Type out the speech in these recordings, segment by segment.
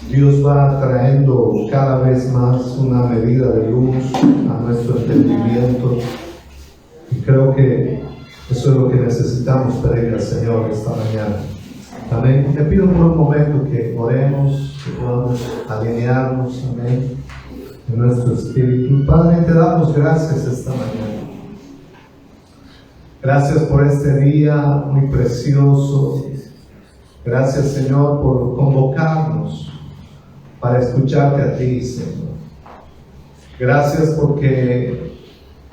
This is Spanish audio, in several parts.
Dios va trayendo cada vez más una medida de luz a nuestro entendimiento, y creo que eso es lo que necesitamos pedir al Señor esta mañana. Amén. Te pido por un momento que oremos, que podamos alinearnos, amén, en nuestro espíritu. Padre, te damos gracias esta mañana. Gracias por este día muy precioso. Gracias, Señor, por convocarnos para escucharte a ti, Señor. Gracias porque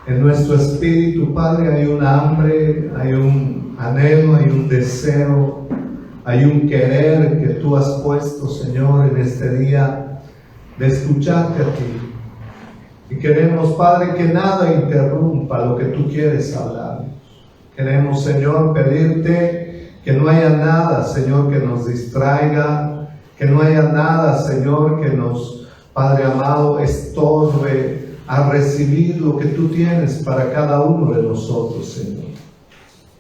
en nuestro espíritu, Padre, hay un hambre, hay un anhelo, hay un deseo, hay un querer que tú has puesto, Señor, en este día de escucharte a ti. Y queremos, Padre, que nada interrumpa lo que tú quieres hablar. Queremos, Señor, pedirte que no haya nada, Señor, que nos distraiga, que no haya nada, Señor, que nos, Padre amado, estorbe a recibir lo que tú tienes para cada uno de nosotros, Señor.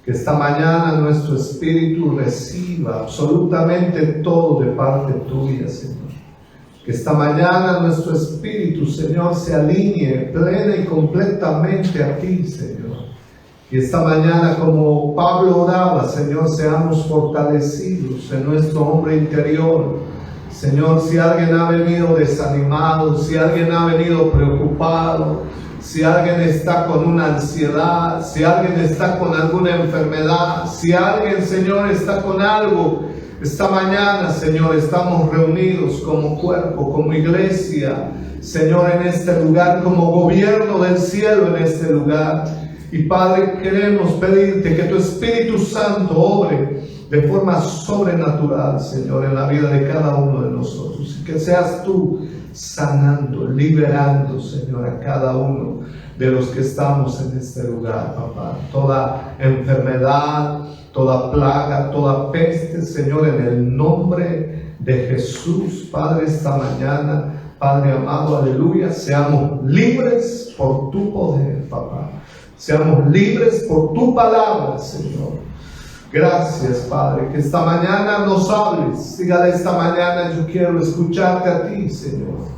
Que esta mañana nuestro espíritu reciba absolutamente todo de parte tuya, Señor. Que esta mañana nuestro espíritu, Señor, se alinee plena y completamente a ti, Señor. Y esta mañana, como Pablo oraba, Señor, seamos fortalecidos en nuestro hombre interior. Señor, si alguien ha venido desanimado, si alguien ha venido preocupado, si alguien está con una ansiedad, si alguien está con alguna enfermedad, si alguien, Señor, está con algo, esta mañana, Señor, estamos reunidos como cuerpo, como iglesia, Señor, en este lugar, como gobierno del cielo en este lugar. Y Padre, queremos pedirte que tu Espíritu Santo obre de forma sobrenatural, Señor, en la vida de cada uno de nosotros. Y que seas tú sanando, liberando, Señor, a cada uno de los que estamos en este lugar, papá. Toda enfermedad, toda plaga, toda peste, Señor, en el nombre de Jesús, Padre, esta mañana, Padre amado, aleluya, seamos libres por tu poder, papá. Seamos libres por tu palabra, Señor. Gracias, Padre, que esta mañana nos hables. Diga, de esta mañana yo quiero escucharte a ti, Señor.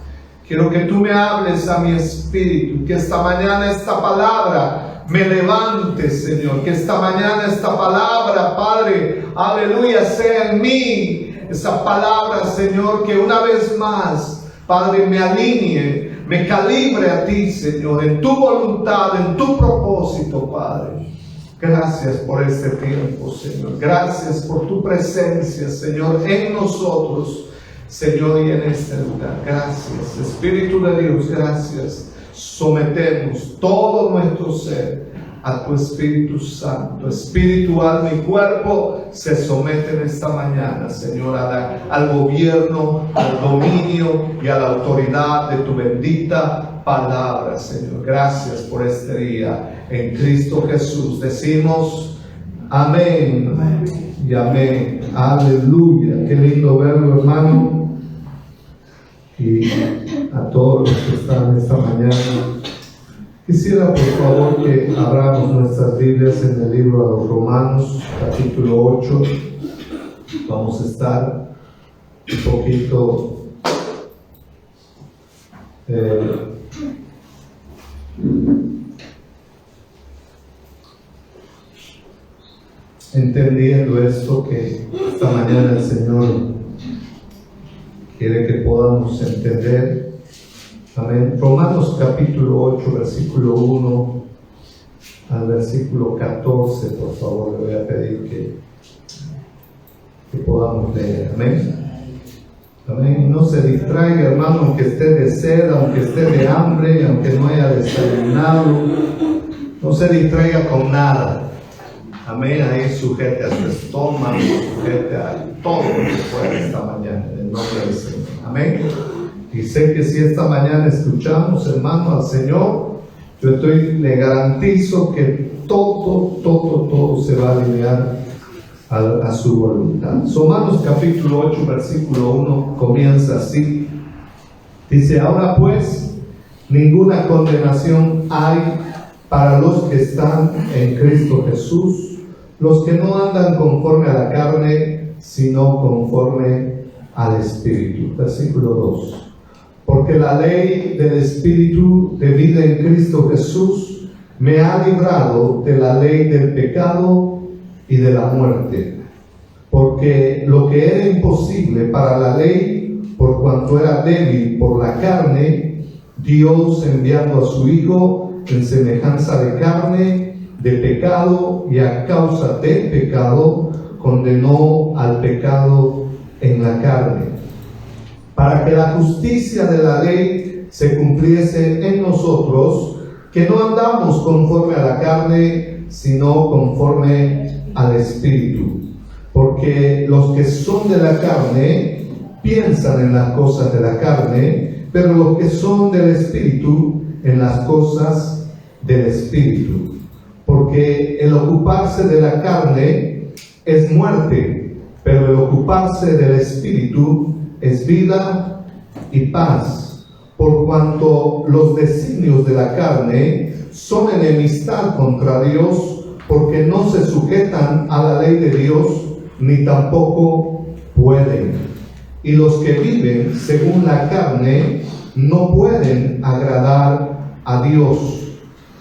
Quiero que tú me hables a mi espíritu. Que esta mañana esta palabra me levante, Señor. Que esta mañana esta palabra, Padre, aleluya, sea en mí. Esa palabra, Señor, que una vez más, Padre, me alinee, me calibre a ti, Señor, en tu voluntad, en tu propósito, Padre. Gracias por este tiempo, Señor. Gracias por tu presencia, Señor, en nosotros, Señor, y en este lugar. Gracias, Espíritu de Dios, gracias. Sometemos todo nuestro ser a tu Espíritu Santo. Espíritu, alma y cuerpo se someten esta mañana, Señor, al gobierno, al dominio y a la autoridad de tu bendita palabra, Señor. Gracias por este día. En Cristo Jesús decimos amén, amén y amén. Aleluya. Qué lindo verlo, hermano. Y a todos los que están esta mañana, quisiera por favor que abramos nuestras Biblias en el libro de los Romanos, capítulo 8. Vamos a estar un poquito entendiendo esto que esta mañana el Señor quiere que podamos entender. Amén. Romanos capítulo 8, versículo 1 al versículo 14, por favor, le voy a pedir que podamos leer. Amén. Amén. No se distraiga, hermano, aunque esté de sed, aunque esté de hambre, aunque no haya desayunado. No se distraiga con nada. Amén. Ahí sujete a su estómago, sujete a todo lo que pueda esta mañana, en el nombre del Señor. Amén. Y sé que si esta mañana escuchamos, hermano, al Señor, yo le garantizo que todo se va a alinear a su voluntad. Romanos capítulo 8, versículo 1 comienza así. Dice: ahora pues, ninguna condenación hay para los que están en Cristo Jesús, los que no andan conforme a la carne, sino conforme al Espíritu. Versículo 2. Porque la ley del Espíritu de vida en Cristo Jesús me ha librado de la ley del pecado y de la muerte. Porque lo que era imposible para la ley, por cuanto era débil por la carne, Dios, enviando a su Hijo en semejanza de carne, de pecado, y a causa del pecado, condenó al pecado en la carne, para que la justicia de la ley se cumpliese en nosotros, que no andamos conforme a la carne, sino conforme al Espíritu. Porque los que son de la carne piensan en las cosas de la carne, pero los que son del Espíritu en las cosas del Espíritu. Porque el ocuparse de la carne es muerte, pero el ocuparse del Espíritu es vida y paz, por cuanto los designios de la carne son enemistad contra Dios, porque no se sujetan a la ley de Dios, ni tampoco pueden. Y los que viven según la carne no pueden agradar a Dios.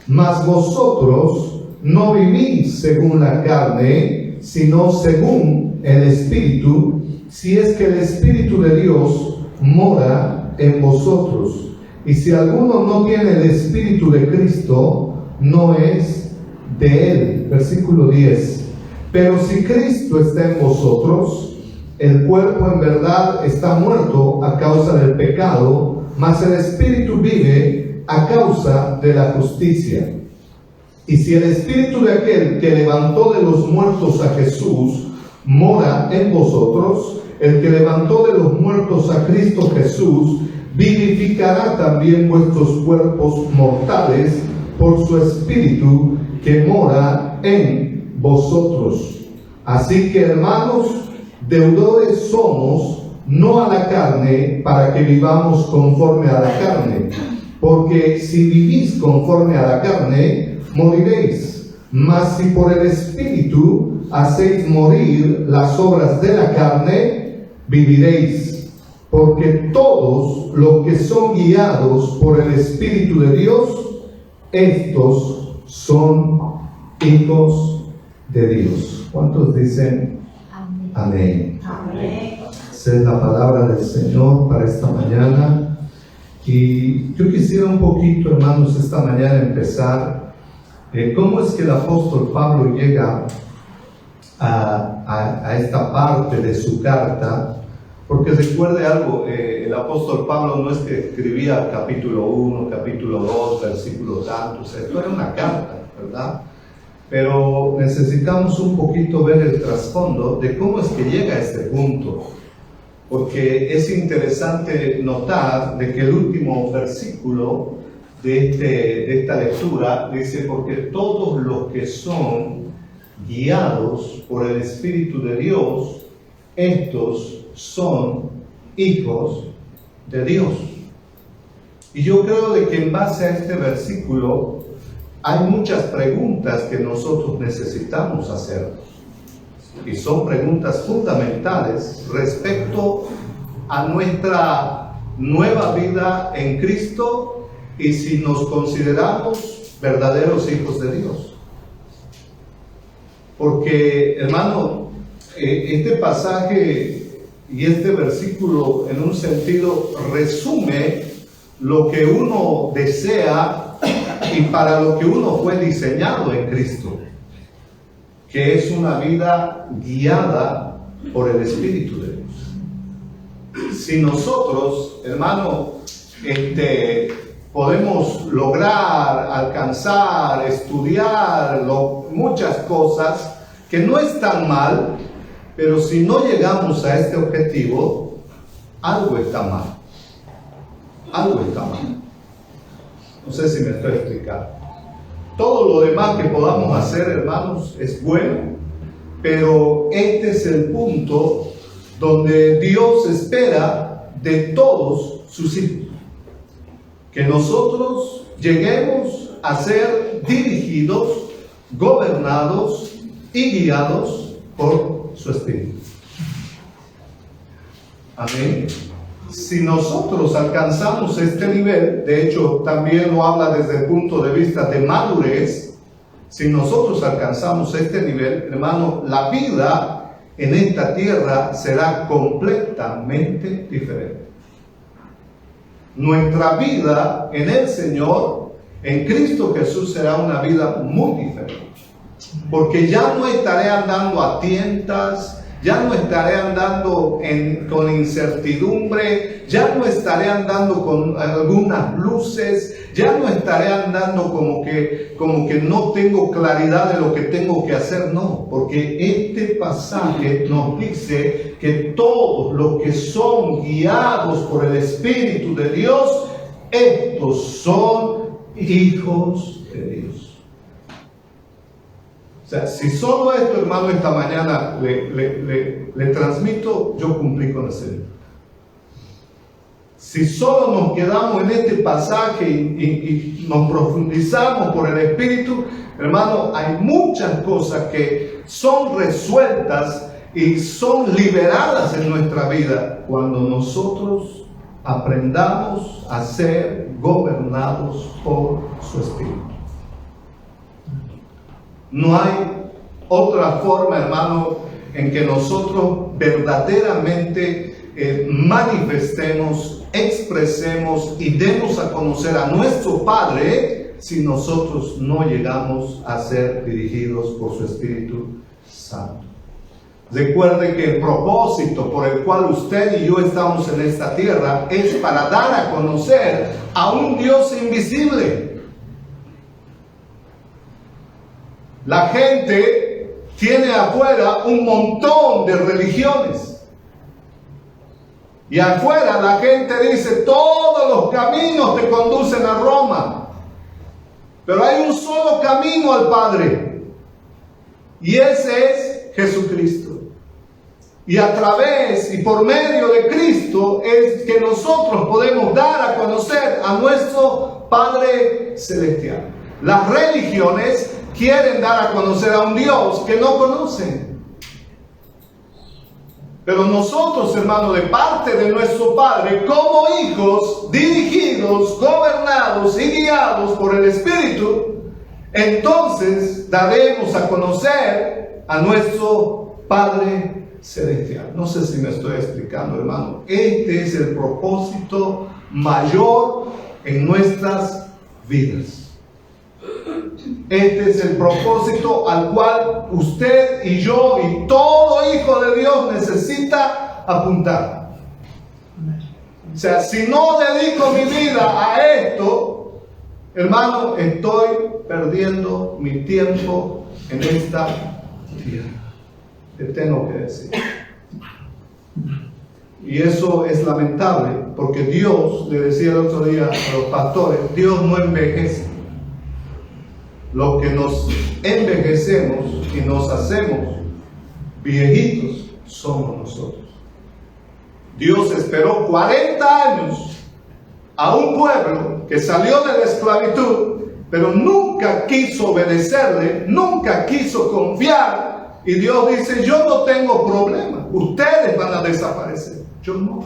Mas vosotros no vivís según la carne, sino según el Espíritu, si es que el Espíritu de Dios mora en vosotros. Y si alguno no tiene el Espíritu de Cristo, no es de él. Versículo 10. Pero si Cristo está en vosotros, el cuerpo en verdad está muerto a causa del pecado, mas el Espíritu vive a causa de la justicia. Y si el Espíritu de aquel que levantó de los muertos a Jesús mora en vosotros, el que levantó de los muertos a Cristo Jesús vivificará también vuestros cuerpos mortales por su Espíritu que mora en vosotros. Así que, hermanos, deudores somos, no a la carne, para que vivamos conforme a la carne. Porque si vivís conforme a la carne, moriréis. Mas si por el Espíritu hacéis morir las obras de la carne, viviréis. Porque todos los que son guiados por el Espíritu de Dios, estos son hijos de Dios. ¿Cuántos dicen amén? Amén. Esa es la palabra del Señor para esta mañana. Y yo quisiera un poquito, hermanos, esta mañana empezar. ¿Cómo es que el apóstol Pablo llega a esta parte de su carta? Porque recuerde algo, el apóstol Pablo no es que escribía capítulo 1, capítulo 2, versículo tantos, esto era una carta, ¿verdad? Pero necesitamos un poquito ver el trasfondo de cómo es que llega a este punto. Porque es interesante notar de que el último versículo de esta lectura dice: porque todos los que son guiados por el Espíritu de Dios, estos son hijos de Dios. Y yo creo de que en base a este versículo hay muchas preguntas que nosotros necesitamos hacernos. Y son preguntas fundamentales respecto a nuestra nueva vida en Cristo y si nos consideramos verdaderos hijos de Dios. Porque, hermano, este pasaje y este versículo en un sentido resume lo que uno desea y para lo que uno fue diseñado en Cristo, que es una vida guiada por el Espíritu de Dios. Si nosotros, hermano, podemos lograr, alcanzar, estudiar muchas cosas que no están mal, pero si no llegamos a este objetivo, algo está mal. Algo está mal. No sé si me estoy explicando. Todo lo demás que podamos hacer, hermanos, es bueno, pero este es el punto donde Dios espera de todos sus hijos, que nosotros lleguemos a ser dirigidos, gobernados y guiados por su Espíritu. Amén. Si nosotros alcanzamos este nivel, de hecho también lo habla desde el punto de vista de madurez, si nosotros alcanzamos este nivel, hermano, la vida en esta tierra será completamente diferente. Nuestra vida en el Señor, en Cristo Jesús, será una vida muy diferente. Porque ya no estaré andando a tientas, ya no estaré andando con incertidumbre, ya no estaré andando con algunas luces, ya no estaré andando como que no tengo claridad de lo que tengo que hacer, no, porque este pasaje nos dice que todos los que son guiados por el Espíritu de Dios, estos son hijos de Dios. O sea, si solo esto, hermano, esta mañana le transmito, yo cumplí con el Señor. Si solo nos quedamos en este pasaje y nos profundizamos por el Espíritu, hermano, hay muchas cosas que son resueltas y son liberadas en nuestra vida cuando nosotros aprendamos a ser gobernados por su Espíritu. No hay otra forma, hermano, en que nosotros verdaderamente manifestemos, expresemos y demos a conocer a nuestro Padre si nosotros no llegamos a ser dirigidos por su Espíritu Santo. Recuerde que el propósito por el cual usted y yo estamos en esta tierra es para dar a conocer a un Dios invisible. La gente tiene afuera un montón de religiones. Y afuera la gente dice, todos los caminos te conducen a Roma. Pero hay un solo camino al Padre. Y ese es Jesucristo. Y a través y por medio de Cristo es que nosotros podemos dar a conocer a nuestro Padre Celestial. Las religiones quieren dar a conocer a un Dios que no conocen. Pero nosotros, hermanos, de parte de nuestro Padre, como hijos dirigidos, gobernados y guiados por el Espíritu, entonces daremos a conocer a nuestro Padre Celestial. No sé si me estoy explicando, hermano. Este es el propósito mayor en nuestras vidas. Este es el propósito al cual usted y yo y todo hijo de Dios necesita apuntar. O sea, si no dedico mi vida a esto, hermano, estoy perdiendo mi tiempo en esta tierra. Te tengo que decir. Y eso es lamentable, porque Dios, le decía el otro día a los pastores, Dios no envejece. Los que nos envejecemos y nos hacemos viejitos somos nosotros. Dios esperó 40 años a un pueblo que salió de la esclavitud, pero nunca quiso obedecerle, nunca quiso confiar. Y Dios dice, yo no tengo problema, ustedes van a desaparecer, yo no.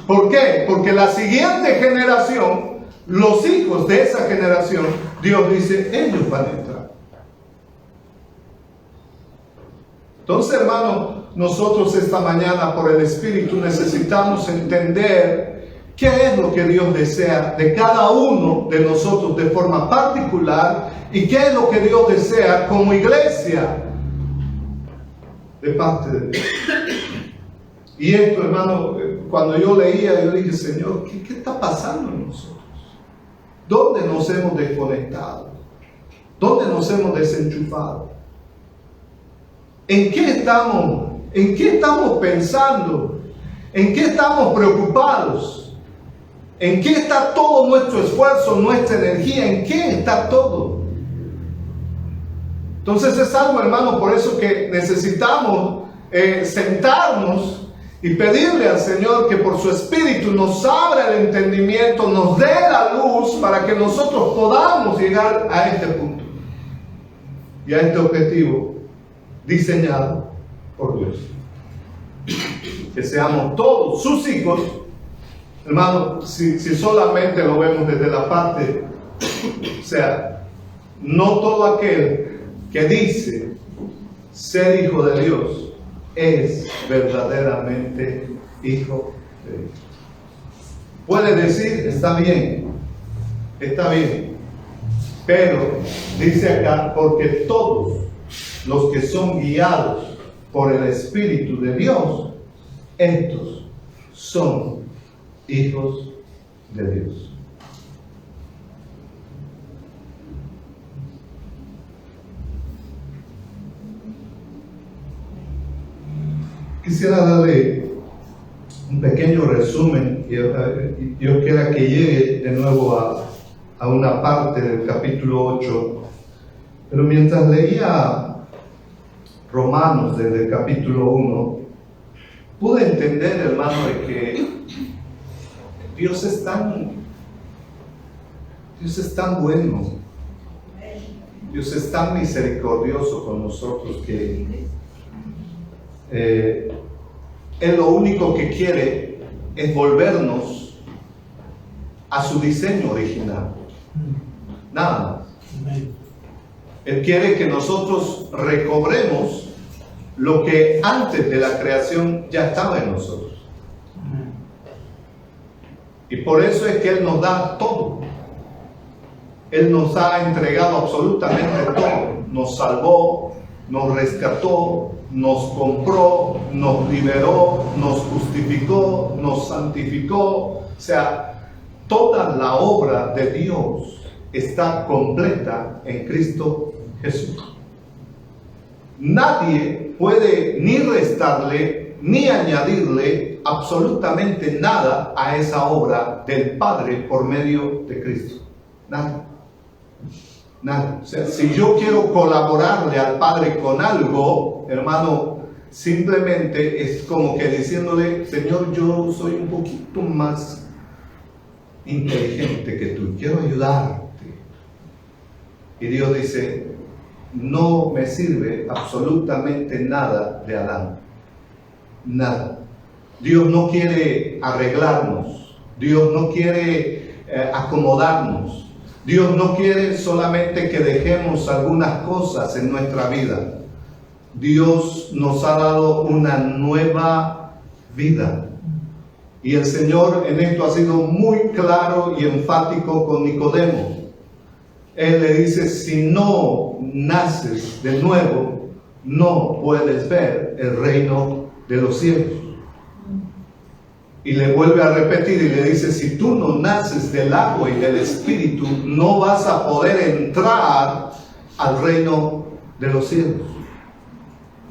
¿Por qué? Porque la siguiente generación, los hijos de esa generación, Dios dice, ellos van a entrar. Entonces, hermano, nosotros esta mañana por el Espíritu necesitamos entender qué es lo que Dios desea de cada uno de nosotros de forma particular y qué es lo que Dios desea como iglesia de parte de Dios. Y esto, hermano, cuando yo leía, yo dije, Señor, ¿qué está pasando en nosotros? ¿Dónde nos hemos desconectado? ¿Dónde nos hemos desenchufado? ¿En qué estamos pensando? ¿En qué estamos preocupados? ¿En qué está todo nuestro esfuerzo, nuestra energía? ¿En qué está todo? Entonces es algo, hermano, por eso que necesitamos sentarnos y pedirle al Señor que por su Espíritu nos abra el entendimiento, nos dé la luz para que nosotros podamos llegar a este punto y a este objetivo diseñado por Dios. que seamos todos sus hijos. Hermano, si solamente lo vemos desde la parte, o sea, no todo aquel que dice ser hijo de Dios es verdaderamente hijo de Dios. Puede decir, está bien, pero dice acá, porque todos los que son guiados por el Espíritu de Dios, estos son hijos de Dios. Quisiera darle un pequeño resumen, y yo quiero que llegue de nuevo a una parte del capítulo 8, pero mientras leía Romanos desde el capítulo 1, pude entender, hermano, de que Dios es tan bueno, Dios es tan misericordioso con nosotros que Él lo único que quiere es volvernos a su diseño original, nada más. Él quiere que nosotros recobremos lo que antes de la creación ya estaba en nosotros. Y por eso es que Él nos da todo. Él nos ha entregado absolutamente todo. Nos salvó, nos rescató, nos compró, nos liberó, nos justificó, nos santificó. O sea, toda la obra de Dios está completa en Cristo Jesús. Nadie puede ni restarle ni añadirle absolutamente nada a esa obra del Padre por medio de Cristo. Nada. Nada. O sea, si yo quiero colaborarle al Padre con algo, hermano, simplemente es como que diciéndole, Señor, yo soy un poquito más inteligente que tú, quiero ayudarte. Y Dios dice, no me sirve absolutamente nada de Adán. Nada. Dios no quiere arreglarnos. Dios no quiere acomodarnos. Dios no quiere solamente que dejemos algunas cosas en nuestra vida. Dios nos ha dado una nueva vida. Y el Señor en esto ha sido muy claro y enfático con Nicodemo. Él le dice, si no naces de nuevo, no puedes ver el reino de los cielos. Y le vuelve a repetir y le dice, si tú no naces del agua y del Espíritu, no vas a poder entrar al reino de los cielos.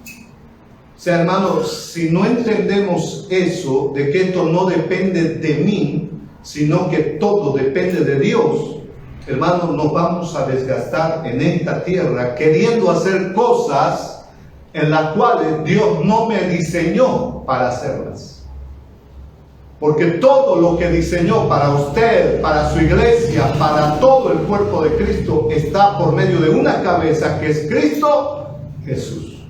O sea, hermanos, si no entendemos eso, de que esto no depende de mí, sino que todo depende de Dios, hermanos, nos vamos a desgastar en esta tierra queriendo hacer cosas en las cuales Dios no me diseñó para hacerlas. Porque todo lo que diseñó para usted, para su iglesia, para todo el cuerpo de Cristo, está por medio de una cabeza que es Cristo Jesús.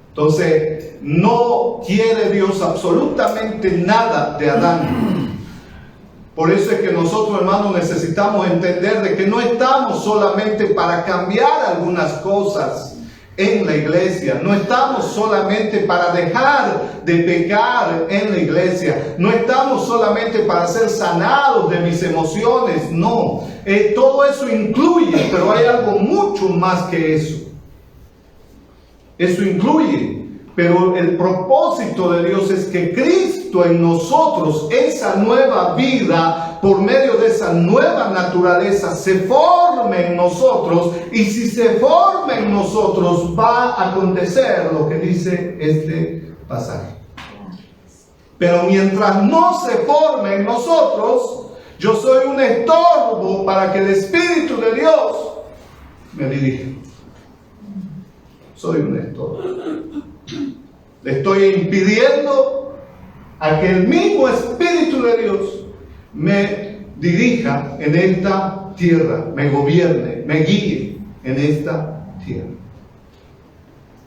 Entonces, no quiere Dios absolutamente nada de Adán. Por eso es que nosotros, hermanos, necesitamos entender de que no estamos solamente para cambiar algunas cosas en la iglesia, no estamos solamente para dejar de pecar en la iglesia, no estamos solamente para ser sanados de mis emociones, no, todo eso incluye, pero hay algo mucho más que eso. Eso incluye, pero el propósito de Dios es que Cristo en nosotros, esa nueva vida, por medio de esa nueva naturaleza, se forme en nosotros, y si se forma en nosotros, va a acontecer lo que dice este pasaje. Pero mientras no se forme en nosotros, yo soy un estorbo para que el Espíritu de Dios me dirija. Soy un estorbo. Le estoy impidiendo a que el mismo Espíritu de Dios me dirija en esta tierra, me gobierne, me guíe en esta tierra.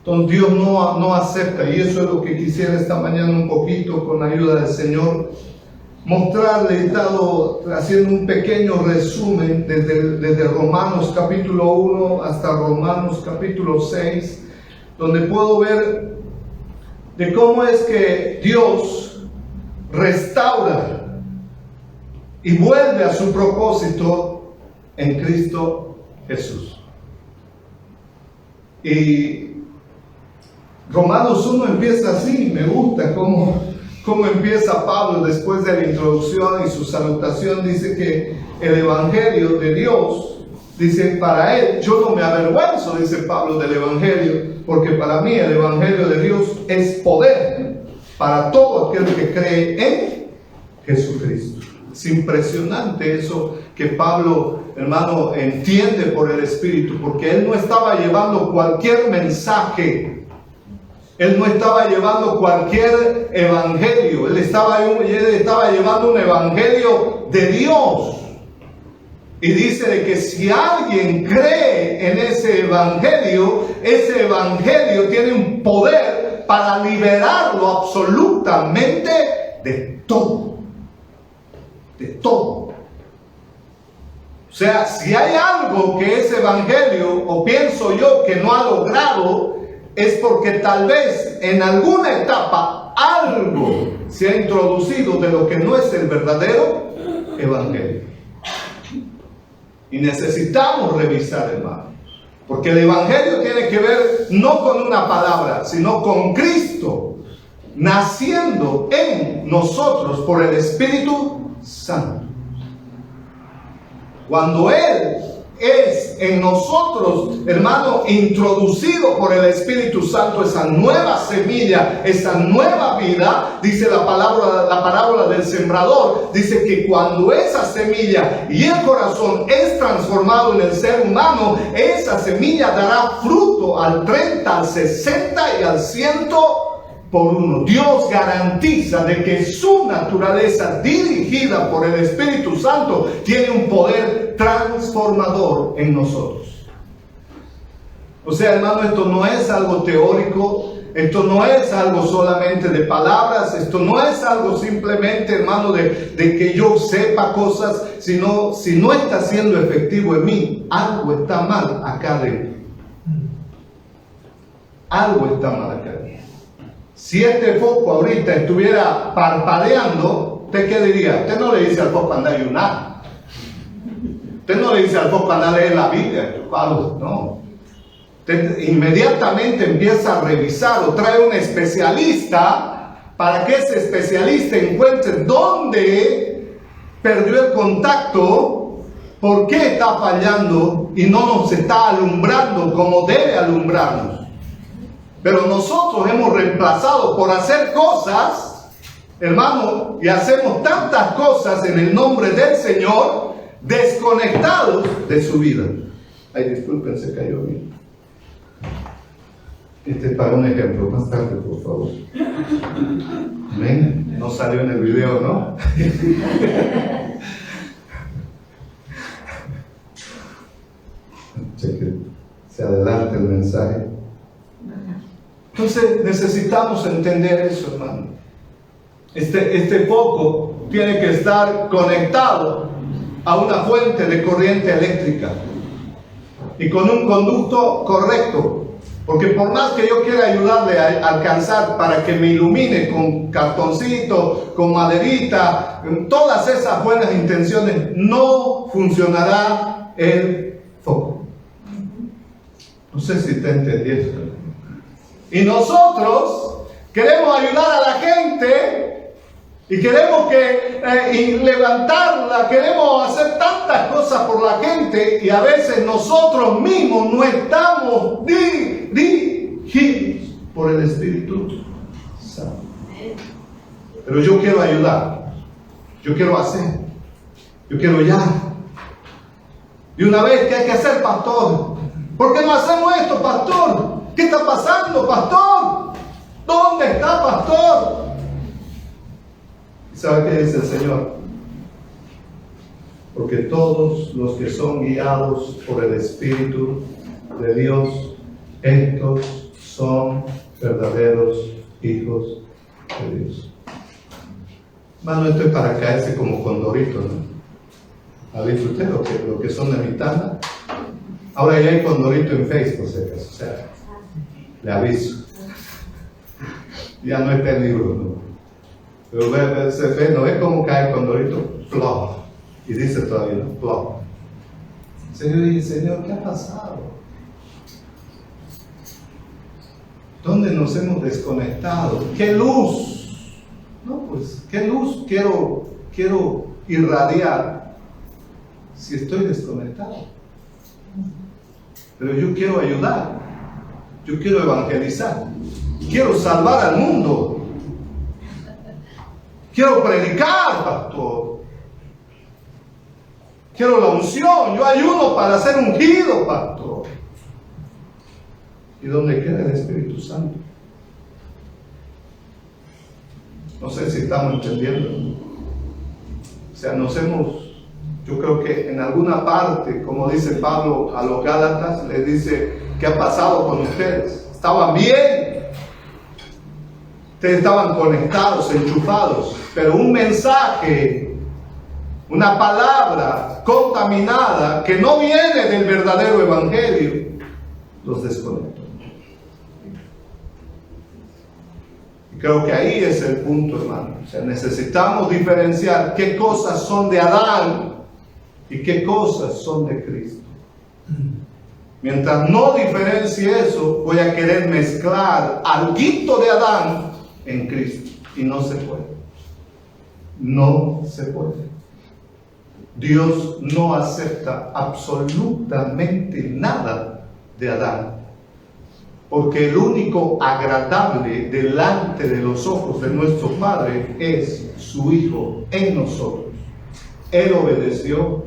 Entonces Dios no acepta, y eso es lo que quisiera esta mañana un poquito, con la ayuda del Señor, mostrarle. He estado haciendo un pequeño resumen desde Romanos capítulo 1 hasta Romanos capítulo 6, donde puedo ver de cómo es que Dios restaura y vuelve a su propósito en Cristo Jesús. Y Romanos 1 empieza así. Me gusta cómo empieza Pablo después de la introducción y su salutación. Dice que el Evangelio de Dios, dice, para él, yo no me avergüenzo, dice Pablo, del Evangelio, porque para mí el Evangelio de Dios es poder para todo aquel que cree en Jesucristo. Es impresionante eso que Pablo, hermano, entiende por el Espíritu, porque él no estaba llevando cualquier mensaje. Él no estaba llevando cualquier evangelio. Él estaba llevando un evangelio de Dios. Y dice de que si alguien cree en ese evangelio tiene un poder para liberarlo absolutamente de todo. De todo. O sea, si hay algo que ese evangelio, o pienso yo, que no ha logrado, es porque tal vez en alguna etapa algo se ha introducido de lo que no es el verdadero evangelio. Y necesitamos revisar, hermanos, porque el evangelio tiene que ver no con una palabra, sino con Cristo naciendo en nosotros por el Espíritu Santo. Cuando Él es en nosotros, hermano, introducido por el Espíritu Santo, esa nueva semilla, esa nueva vida, dice la parábola del sembrador, dice que cuando esa semilla y el corazón es transformado en el ser humano, esa semilla dará fruto al 30, al 60 y al 100 por uno. Dios garantiza de que su naturaleza, dirigida por el Espíritu Santo, tiene un poder transformador en nosotros. O sea, hermano, esto no es algo teórico, esto no es algo solamente de palabras, esto no es algo simplemente, hermano, de que yo sepa cosas, sino si no está siendo efectivo en mí, algo está mal acá dentro. Algo está mal acá dentro. Si este foco ahorita estuviera parpadeando, ¿usted qué diría? Usted no le dice al foco anda a ayunar. Usted no le dice al foco anda a leer la Biblia. No. Usted inmediatamente empieza a revisar o trae un especialista para que ese especialista encuentre dónde perdió el contacto, por qué está fallando y no nos está alumbrando como debe alumbrarnos. Pero nosotros hemos reemplazado por hacer cosas, hermano, y hacemos tantas cosas en el nombre del Señor, desconectados de su vida. Ay, disculpen, se cayó bien. Este es para un ejemplo, más tarde, por favor. Amén. No salió en el video, ¿no? Cheque, se adelanta el mensaje. Entonces necesitamos entender eso, hermano. Este foco tiene que estar conectado a una fuente de corriente eléctrica y con un conducto correcto. Porque por más que yo quiera ayudarle a alcanzar para que me ilumine con cartoncito, con maderita, todas esas buenas intenciones, no funcionará el foco. No sé si te entendieron. Y nosotros queremos ayudar a la gente y queremos y levantarla, queremos hacer tantas cosas por la gente y a veces nosotros mismos no estamos dirigidos por el Espíritu Santo. Pero yo quiero ayudar, yo quiero hacer, yo quiero ya. Y una vez, ¿qué hay que hacer, pastor? ¿Por qué no hacemos esto, pastor? ¿Qué está pasando, pastor? ¿Dónde está, pastor? ¿Sabe qué dice el Señor? Porque todos los que son guiados por el Espíritu de Dios, estos son verdaderos hijos de Dios. Hermano, esto es para caerse como condorito, ¿no? ¿Ha visto usted lo que son de mi tanda? Ahora ya hay condorito en Facebook, o sea, le aviso. Ya no es peligro, ¿no? Pero se ve, ¿no ve cómo cae el condorito? Plop. Y dice todavía, ¿no? Plop. Señor, ¿qué ha pasado? ¿Dónde nos hemos desconectado? ¿Qué luz? No, pues, ¿qué luz quiero irradiar si estoy desconectado? Pero yo quiero ayudar, yo quiero evangelizar, quiero salvar al mundo, quiero predicar, pastor, quiero la unción, yo ayuno para ser ungido, pastor. ¿Y dónde queda el Espíritu Santo? No sé si estamos entendiendo. O sea, yo creo que en alguna parte, como dice Pablo a los Gálatas, les dice, ¿qué ha pasado con ustedes? Estaban bien. Ustedes estaban conectados, enchufados, pero un mensaje, una palabra contaminada que no viene del verdadero evangelio, los desconectó. Creo que ahí es el punto, hermano. O sea, necesitamos diferenciar qué cosas son de Adán y qué cosas son de Cristo. Mientras no diferencie eso, voy a querer mezclar alguito de Adán en Cristo. Y no se puede. No se puede. Dios no acepta absolutamente nada de Adán. Porque el único agradable delante de los ojos de nuestro Padre es su Hijo en nosotros. Él obedeció,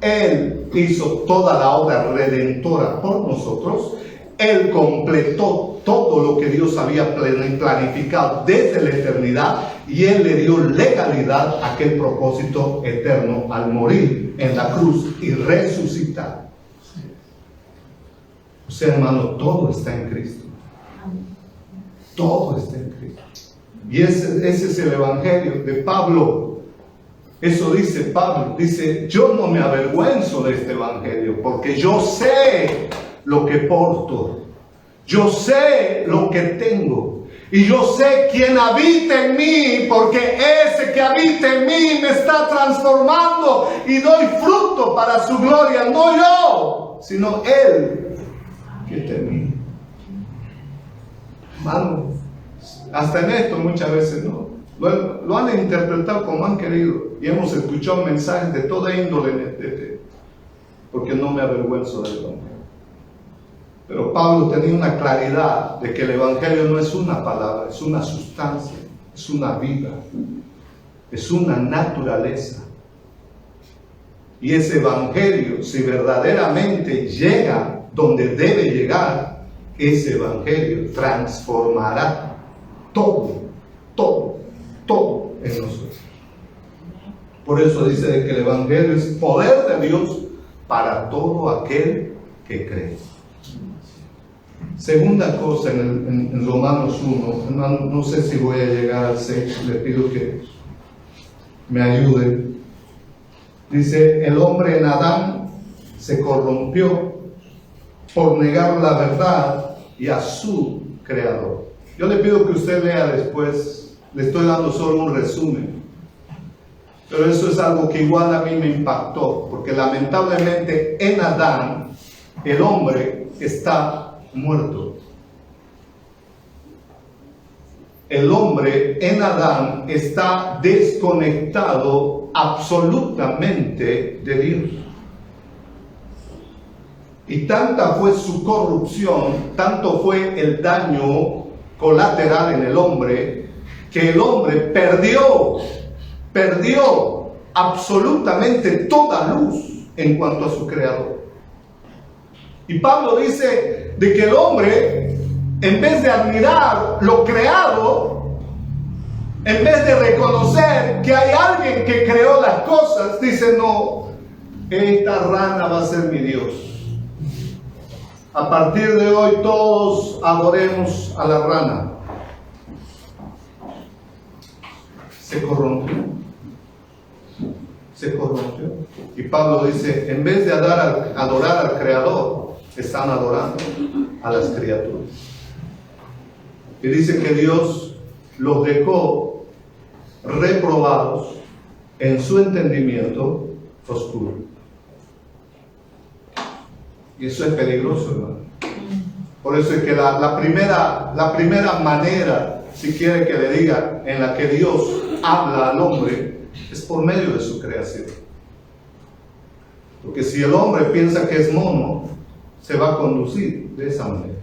Él hizo toda la obra redentora por nosotros, Él completó todo lo que Dios había planificado desde la eternidad y Él le dio legalidad a aquel propósito eterno al morir en la cruz y resucitar. O sea, hermano, todo está en Cristo. Todo está en Cristo. Y ese es el evangelio de Pablo. Eso dice Pablo. Dice, yo no me avergüenzo de este evangelio, porque yo sé lo que porto. Yo sé lo que tengo. Y yo sé quién habita en mí, porque ese que habita en mí me está transformando y doy fruto para su gloria. No yo, sino Él que está en mí. Hermano, hasta en esto muchas veces no lo han interpretado como han querido y hemos escuchado mensajes de toda índole porque no me avergüenzo del evangelio. Pero Pablo tenía una claridad de que el evangelio no es una palabra, es una sustancia, es una vida, es una naturaleza. Y ese evangelio, si verdaderamente llega donde debe llegar, ese evangelio transformará todo en nosotros. Por eso dice de que el evangelio es poder de Dios para todo aquel que cree. Segunda cosa en Romanos 1, no sé si voy a llegar al 6, le pido que me ayude. Dice, el hombre en Adán se corrompió por negar la verdad y a su creador. Yo le pido que usted lea después, le estoy dando solo un resumen, pero eso es algo que igual a mí me impactó, porque lamentablemente en Adán el hombre está muerto. El hombre en Adán está desconectado absolutamente de Dios. Y tanta fue su corrupción, tanto fue el daño colateral en el hombre, que el hombre perdió absolutamente toda luz en cuanto a su creador. Y Pablo dice de que el hombre, en vez de admirar lo creado, en vez de reconocer que hay alguien que creó las cosas, dice, no, esta rana va a ser mi Dios. a partir de hoy todos adoremos a la rana. Se corrompió. Se corrompió. Y Pablo dice, en vez de adorar al Creador, están adorando a las criaturas. Y dice que Dios los dejó reprobados en su entendimiento oscuro. Y eso es peligroso, hermano. Por eso es que la primera manera, si quiere que le diga, en la que Dios habla al hombre, es por medio de su creación. Porque si el hombre piensa que es mono, se va a conducir de esa manera.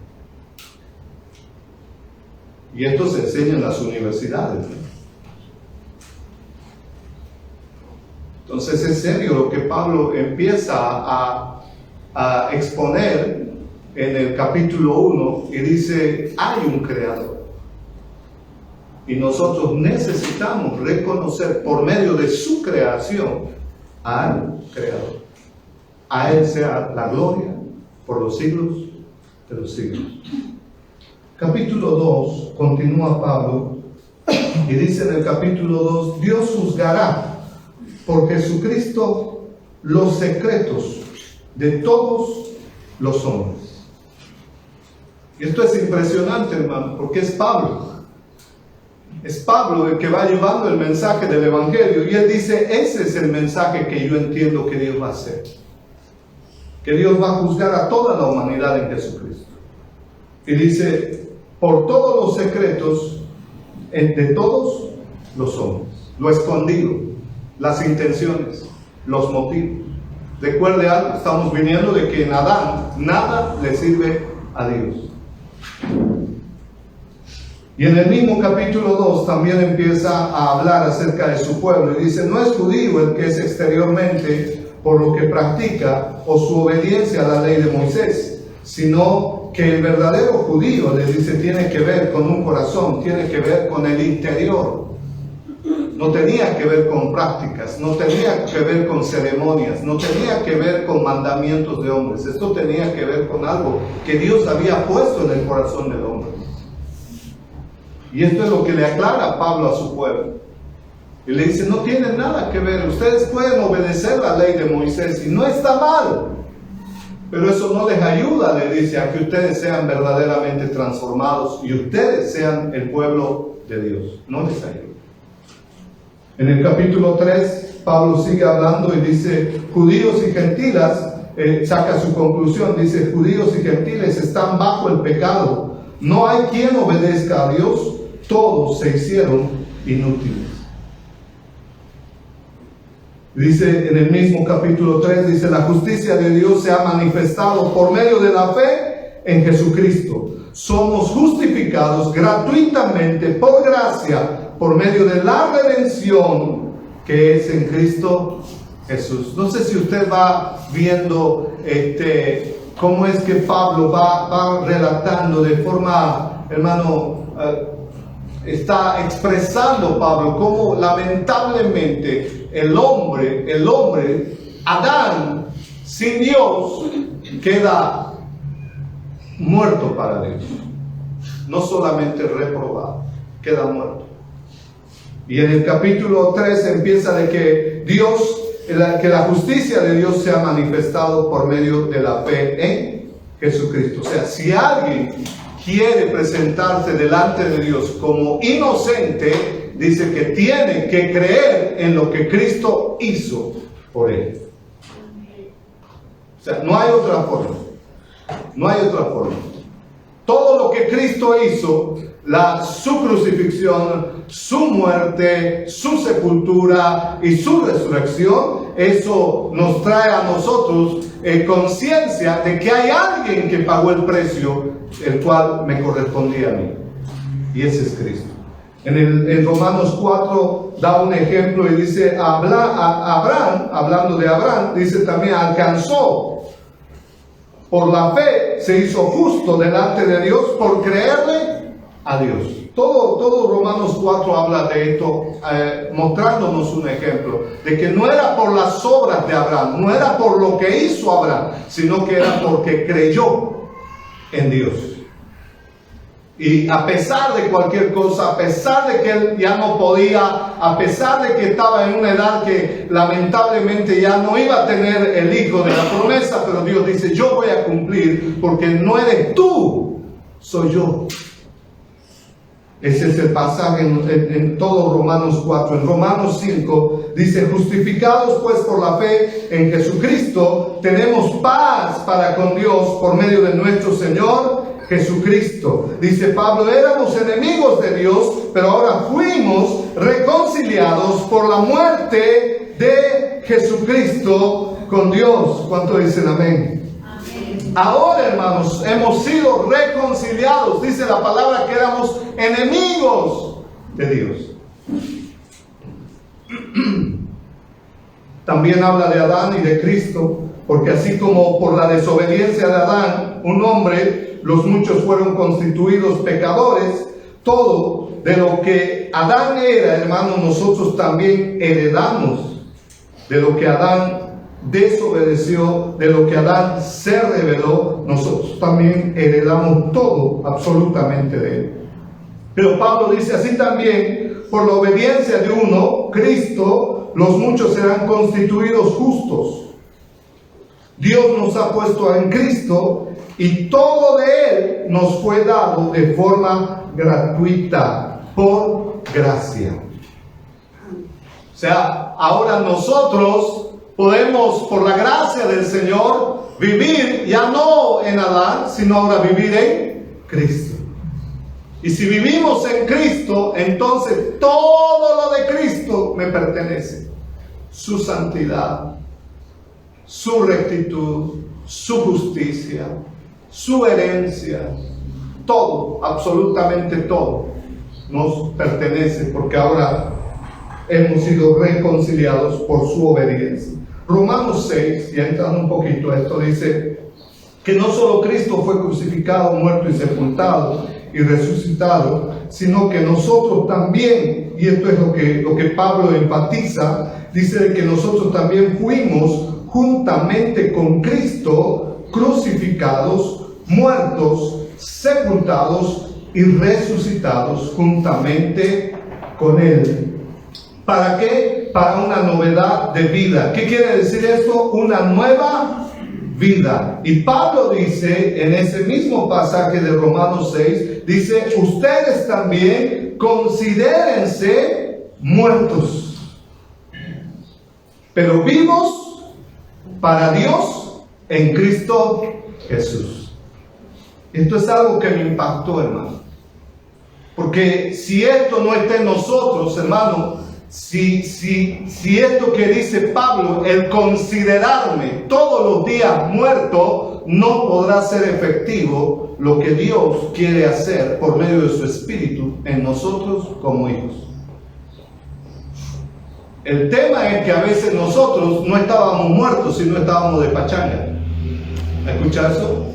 Y esto se enseña en las universidades, ¿no? Entonces es serio lo que Pablo empieza a exponer en el capítulo 1 y dice, hay un creador. Y nosotros necesitamos reconocer por medio de su creación al creador. A él sea la gloria por los siglos de los siglos. Capítulo 2, continúa Pablo y dice en el capítulo 2, Dios juzgará por Jesucristo los secretos de todos los hombres. Y esto es impresionante, hermano, porque es Pablo. Es Pablo el que va llevando el mensaje del Evangelio. Y él dice, ese es el mensaje que yo entiendo que Dios va a hacer. Que Dios va a juzgar a toda la humanidad en Jesucristo. Y dice, por todos los secretos de todos los hombres. Lo escondido, las intenciones, los motivos. Recuerde algo, estamos viniendo de que en Adán nada le sirve a Dios. Y en el mismo capítulo 2 también empieza a hablar acerca de su pueblo y dice, no es judío el que es exteriormente por lo que practica o su obediencia a la ley de Moisés, sino que el verdadero judío, le dice, tiene que ver con un corazón, tiene que ver con el interior. No tenía que ver con prácticas, no tenía que ver con ceremonias, no tenía que ver con mandamientos de hombres. Esto tenía que ver con algo que Dios había puesto en el corazón del hombre. Y esto es lo que le aclara Pablo a su pueblo. Y le dice, no tiene nada que ver, ustedes pueden obedecer la ley de Moisés y no está mal. Pero eso no les ayuda, le dice, a que ustedes sean verdaderamente transformados y ustedes sean el pueblo de Dios. No les ayuda. En el capítulo 3, Pablo sigue hablando y dice, judíos y gentiles, saca su conclusión, dice, judíos y gentiles están bajo el pecado. No hay quien obedezca a Dios, todos se hicieron inútiles. Dice en el mismo capítulo 3, dice, la justicia de Dios se ha manifestado por medio de la fe en Jesucristo. Somos justificados gratuitamente por gracia, por medio de la redención que es en Cristo Jesús. No sé si usted va viendo cómo es que Pablo va relatando de forma, hermano, está expresando Pablo cómo lamentablemente el hombre, Adán, sin Dios, queda muerto para Dios. No solamente reprobado, queda muerto. Y en el capítulo 3 empieza de que que la justicia de Dios se ha manifestado por medio de la fe en Jesucristo. O sea, si alguien quiere presentarse delante de Dios como inocente, dice que tiene que creer en lo que Cristo hizo por él. O sea, no hay otra forma. No hay otra forma. Todo lo que Cristo hizo, su crucifixión, su muerte, su sepultura y su resurrección, eso nos trae a nosotros conciencia de que hay alguien que pagó el precio, el cual me correspondía a mí. Y ese es Cristo. En Romanos 4 da un ejemplo y dice, Abraham, hablando de Abraham, dice también, alcanzó. Por la fe se hizo justo delante de Dios por creerle a Dios. Todo Romanos 4 habla de esto, mostrándonos un ejemplo de que no era por las obras de Abraham, no era por lo que hizo Abraham, sino que era porque creyó en Dios. Y a pesar de cualquier cosa, a pesar de que él ya no podía, a pesar de que estaba en una edad que lamentablemente ya no iba a tener el hijo de la promesa, pero Dios dice, yo voy a cumplir, porque no eres tú, soy yo. Ese es el pasaje en todo Romanos 4. En Romanos 5 dice, justificados pues por la fe en Jesucristo, tenemos paz para con Dios por medio de nuestro Señor Jesucristo. Dice Pablo, éramos enemigos de Dios, pero ahora fuimos reconciliados por la muerte de Jesucristo con Dios. ¿Cuánto dicen amén? Ahora, hermanos, hemos sido reconciliados. Dice la palabra que éramos enemigos de Dios. También habla de Adán y de Cristo, porque así como por la desobediencia de Adán, un hombre, los muchos fueron constituidos pecadores, todo de lo que Adán era, hermanos, nosotros también heredamos. De lo que Adán desobedeció, de lo que Adán se rebeló, nosotros también heredamos todo, absolutamente de él. Pero Pablo dice, así también, por la obediencia de uno, Cristo, los muchos serán constituidos justos. Dios nos ha puesto en Cristo y todo de él nos fue dado de forma gratuita, por gracia. O sea, ahora nosotros podemos, por la gracia del Señor, vivir ya no en Adán, sino ahora vivir en Cristo. Y si vivimos en Cristo, entonces todo lo de Cristo me pertenece. Su santidad, su rectitud, su justicia, su herencia, todo, absolutamente todo, nos pertenece, porque ahora hemos sido reconciliados por su obediencia. Romanos 6, y entrando un poquito a esto, dice que no solo Cristo fue crucificado, muerto y sepultado y resucitado, sino que nosotros también, y esto es lo que Pablo enfatiza, dice que nosotros también fuimos juntamente con Cristo crucificados, muertos, sepultados y resucitados juntamente con Él. ¿Para qué? Para una novedad de vida. ¿Qué quiere decir esto? Una nueva vida. Y Pablo dice en ese mismo pasaje de Romanos 6, dice, ustedes también considérense muertos, pero vivos para Dios en Cristo Jesús. Esto es algo que me impactó, hermano. Porque si esto no está en nosotros, hermano, si esto que dice Pablo, el considerarme todos los días muerto, no podrá ser efectivo lo que Dios quiere hacer por medio de su Espíritu en nosotros como hijos. El tema es que a veces nosotros no estábamos muertos, sino estábamos de pachanga. ¿Escucha eso?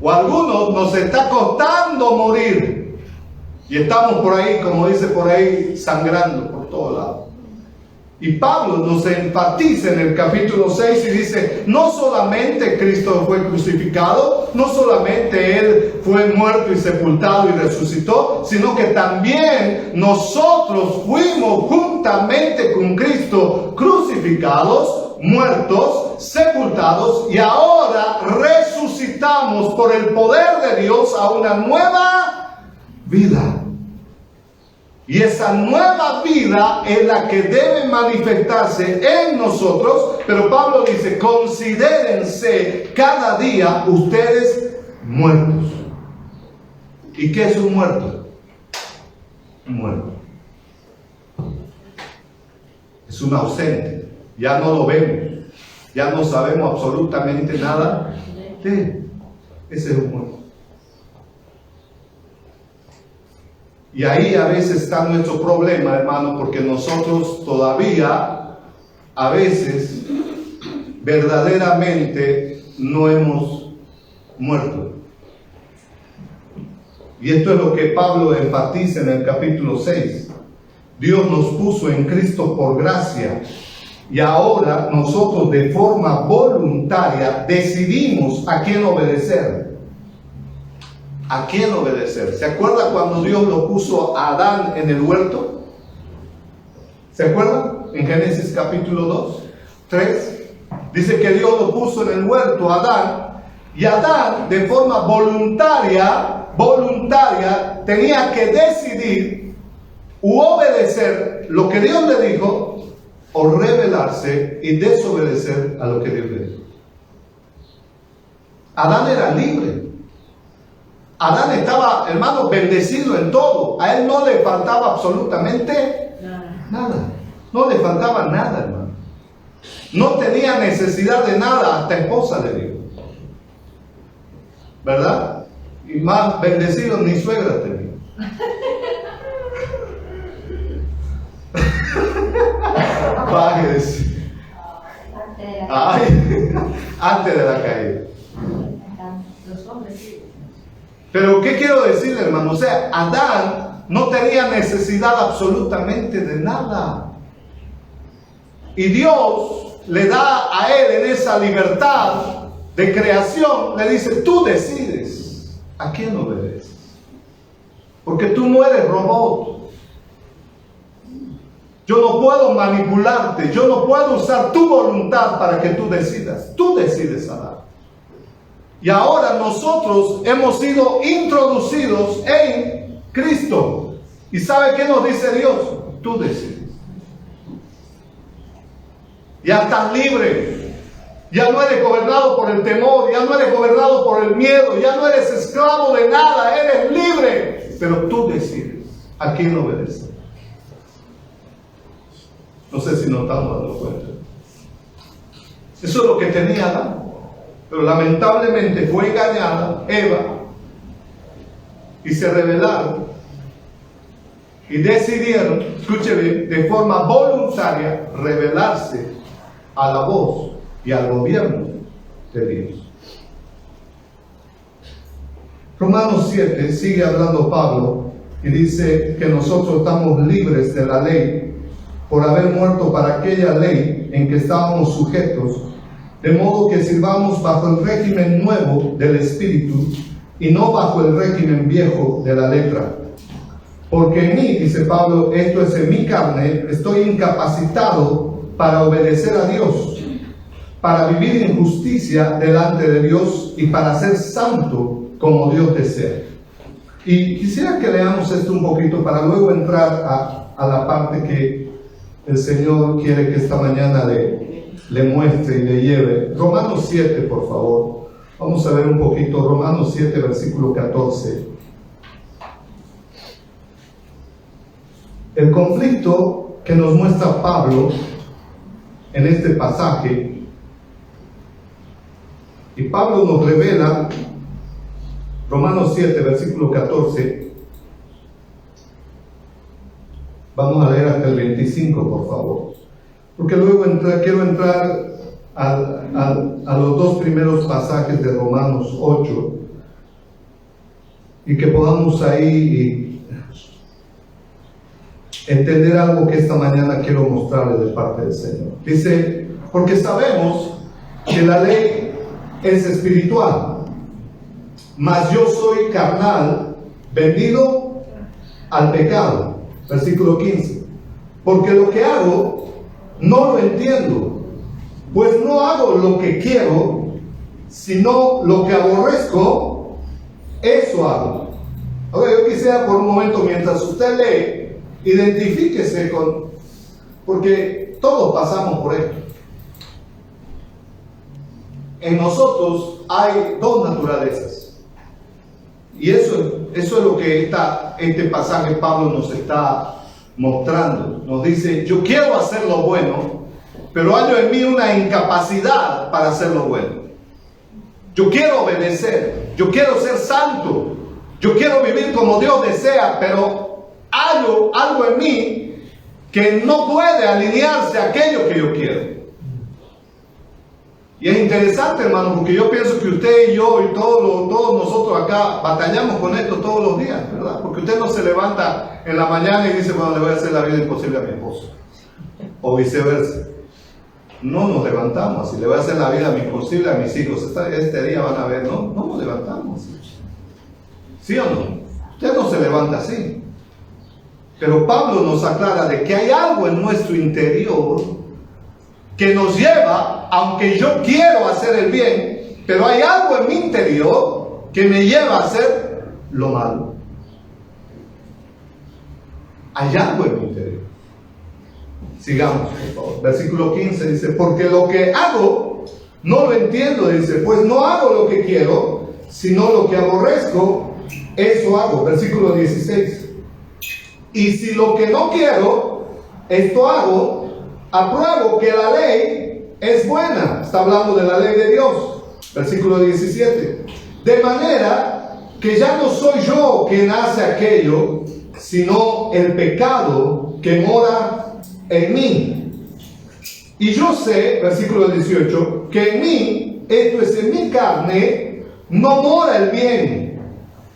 O a algunos nos está costando morir. Y estamos por ahí, como dice por ahí, sangrando por todos lados. Y Pablo nos enfatiza en el capítulo 6 y dice, no solamente Cristo fue crucificado, no solamente Él fue muerto y sepultado y resucitó, sino que también nosotros fuimos juntamente con Cristo crucificados, muertos, sepultados, y ahora resucitamos por el poder de Dios a una nueva vida. Y esa nueva vida es la que debe manifestarse en nosotros. Pero Pablo dice, considérense cada día ustedes muertos. ¿Y qué es un muerto? Un muerto es un ausente. Ya no lo vemos. Ya no sabemos absolutamente nada de él. Ese es un muerto. Y ahí a veces está nuestro problema, hermano, porque nosotros todavía, a veces, verdaderamente no hemos muerto. Y esto es lo que Pablo enfatiza en el capítulo 6. Dios nos puso en Cristo por gracia, Y ahora nosotros de forma voluntaria decidimos a quién obedecer. ¿A quién obedecer? ¿Se acuerda cuando Dios lo puso a Adán en el huerto? ¿Se acuerdan? En Génesis capítulo 2, 3. Dice que Dios lo puso en el huerto a Adán. Y Adán de forma voluntaria tenía que decidir u obedecer lo que Dios le dijo, o rebelarse y desobedecer a lo que Dios le dijo. Adán era libre. Adán estaba, hermano, bendecido en todo. A él no le faltaba absolutamente nada. No le faltaba nada, hermano. No tenía necesidad de nada, hasta esposa le dio. ¿Verdad? Y más bendecido ni suegra tenía. Bájese. Antes de la caída. Pero ¿qué quiero decir, hermano? O sea, Adán no tenía necesidad absolutamente de nada. Y Dios le da a él en esa libertad de creación, le dice, tú decides a quién obedeces. Porque tú no eres robot. Yo no puedo manipularte, yo no puedo usar tu voluntad para que tú decidas. Tú decides, Adán. Y ahora nosotros hemos sido introducidos en Cristo. ¿Y sabe qué nos dice Dios? Tú decides. Ya estás libre. Ya no eres gobernado por el temor, ya no eres gobernado por el miedo, ya no eres esclavo de nada, eres libre. Pero tú decides a quién obedecer. No sé si nos estamos dando cuenta. Eso es lo que tenía Adán. Pero lamentablemente fue engañada Eva y se rebelaron y decidieron, escúcheme, de forma voluntaria rebelarse a la voz y al gobierno de Dios. Romanos 7 sigue hablando Pablo y dice que nosotros estamos libres de la ley por haber muerto para aquella ley en que estábamos sujetos, de modo que sirvamos bajo el régimen nuevo del Espíritu y no bajo el régimen viejo de la letra. Porque en mí, dice Pablo, esto es en mi carne, estoy incapacitado para obedecer a Dios, para vivir en justicia delante de Dios y para ser santo como Dios desea. Y quisiera que leamos esto un poquito para luego entrar a la parte que el Señor quiere que esta mañana le muestre y le lleve. Romanos 7, por favor. Vamos a ver un poquito. Romanos 7, versículo 14. El conflicto que nos muestra Pablo en este pasaje, y Pablo nos revela, Romanos 7, versículo 14. Vamos a leer hasta el 25, por favor. Porque luego quiero entrar a los dos primeros pasajes de Romanos 8 y que podamos ahí entender algo que esta mañana quiero mostrarles de parte del Señor. Dice, porque sabemos que la ley es espiritual, mas yo soy carnal, vendido al pecado. Versículo 15. Porque lo que hago no lo entiendo, pues no hago lo que quiero, sino lo que aborrezco, eso hago. Ahora yo quisiera por un momento, mientras usted lee, identifíquese porque todos pasamos por esto. En nosotros hay dos naturalezas. Y eso es lo que este pasaje Pablo nos está mostrando. Nos dice, yo quiero hacer lo bueno, pero hallo en mí una incapacidad para hacer lo bueno. Yo quiero obedecer, yo quiero ser santo, yo quiero vivir como Dios desea, pero hallo algo en mí que no puede alinearse a aquello que yo quiero. Y es interesante, hermano, porque yo pienso que usted y yo y todos nosotros acá batallamos con esto todos los días, ¿verdad? Porque usted no se levanta en la mañana y dice, bueno, le voy a hacer la vida imposible a mi esposo, o viceversa. no nos levantamos y le voy a hacer la vida imposible a mis hijos. Este día van a ver, no nos levantamos. ¿Sí o no? Usted no se levanta así. Pero Pablo nos aclara de que hay algo en nuestro interior que nos lleva, aunque yo quiero hacer el bien, pero hay algo en mi interior que me lleva a hacer lo malo. Hay algo en mi interior. Sigamos, por favor. Versículo 15 dice, porque lo que hago no lo entiendo, dice, pues no hago lo que quiero, sino lo que aborrezco, eso hago. Versículo 16. Y si lo que no quiero, esto hago, apruebo que la ley es buena. Está hablando de la ley de Dios. Versículo 17. De manera que ya no soy yo quien hace aquello, sino el pecado que mora en mí. Y yo sé, versículo 18, que en mí, esto es en mi carne, no mora el bien.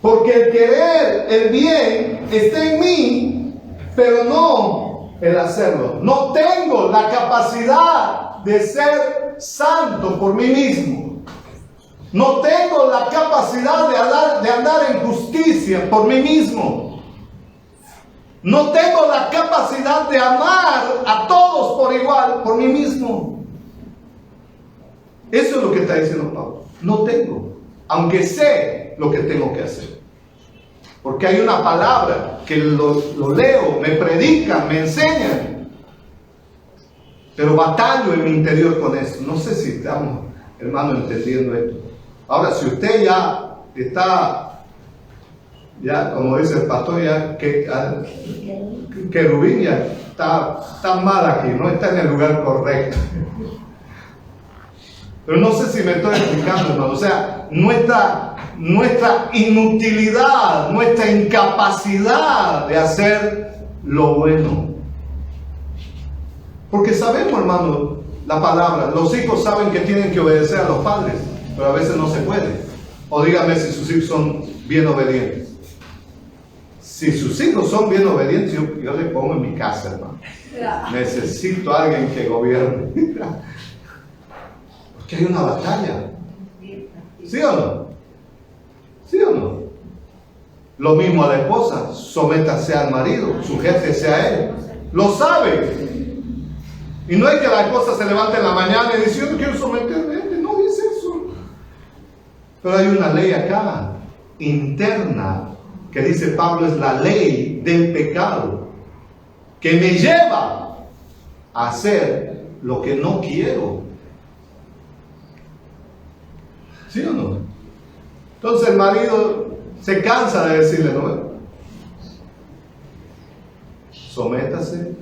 Porque el querer el bien está en mí, pero no el hacerlo. No tengo la capacidad de ser santo por mí mismo. No tengo la capacidad de andar en justicia por mí mismo. No tengo la capacidad de amar a todos por igual por mí mismo. Eso es lo que está diciendo Pablo. No tengo, aunque sé lo que tengo que hacer. Porque hay una palabra que lo leo, me predican, me enseñan. Pero batallo en mi interior con esto. No sé si estamos, hermano, entendiendo esto. Ahora, si usted ya está, ya como dice el pastor, ya querubín ya está mal aquí, no está en el lugar correcto. Pero no sé si me estoy explicando, hermano. O sea, nuestra inutilidad, nuestra incapacidad de hacer lo bueno. Porque sabemos, hermano, la palabra. Los hijos saben que tienen que obedecer a los padres, pero a veces no se puede. O dígame si sus hijos son bien obedientes. Si sus hijos son bien obedientes, yo le pongo en mi casa, hermano. Necesito a alguien que gobierne. Porque hay una batalla. ¿Sí o no? ¿Sí o no? Lo mismo a la esposa. Sométase al marido, sujétese a él. Lo sabe. Y no es que la esposa se levante en la mañana y dice, yo no quiero someterme. No dice eso. Pero hay una ley acá, interna, que dice Pablo, es la ley del pecado, que me lleva a hacer lo que no quiero. ¿Sí o no? Entonces el marido se cansa de decirle, ¿no? Sométase.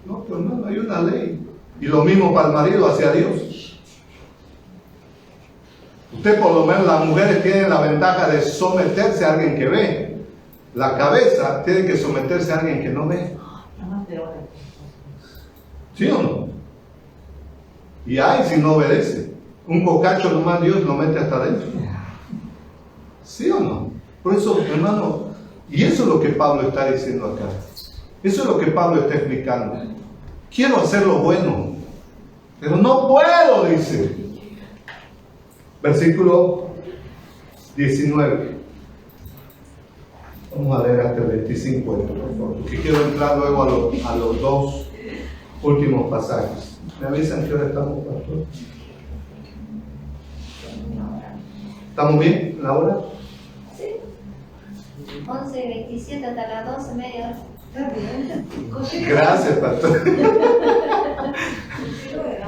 No, pero no hay una ley. Y lo mismo para el marido hacia Dios. Usted, por lo menos, las mujeres tienen la ventaja de someterse a alguien que ve. La cabeza tiene que someterse a alguien que no ve. ¿Sí o no? Y ay, si no obedece. Un bocacho nomás Dios lo mete hasta adentro. ¿Sí o no? Por eso, hermano, y eso es lo que Pablo está diciendo acá. Eso es lo que Pablo está explicando. Quiero hacer lo bueno, pero no puedo, dice. Versículo 19. Vamos a leer hasta el 25, por favor, porque quiero entrar luego a los dos últimos pasajes. ¿Me avisan que ahora estamos, pastor? ¿Estamos bien la hora? Sí. 11:27 hasta las 12, media hora. Gracias, pastor.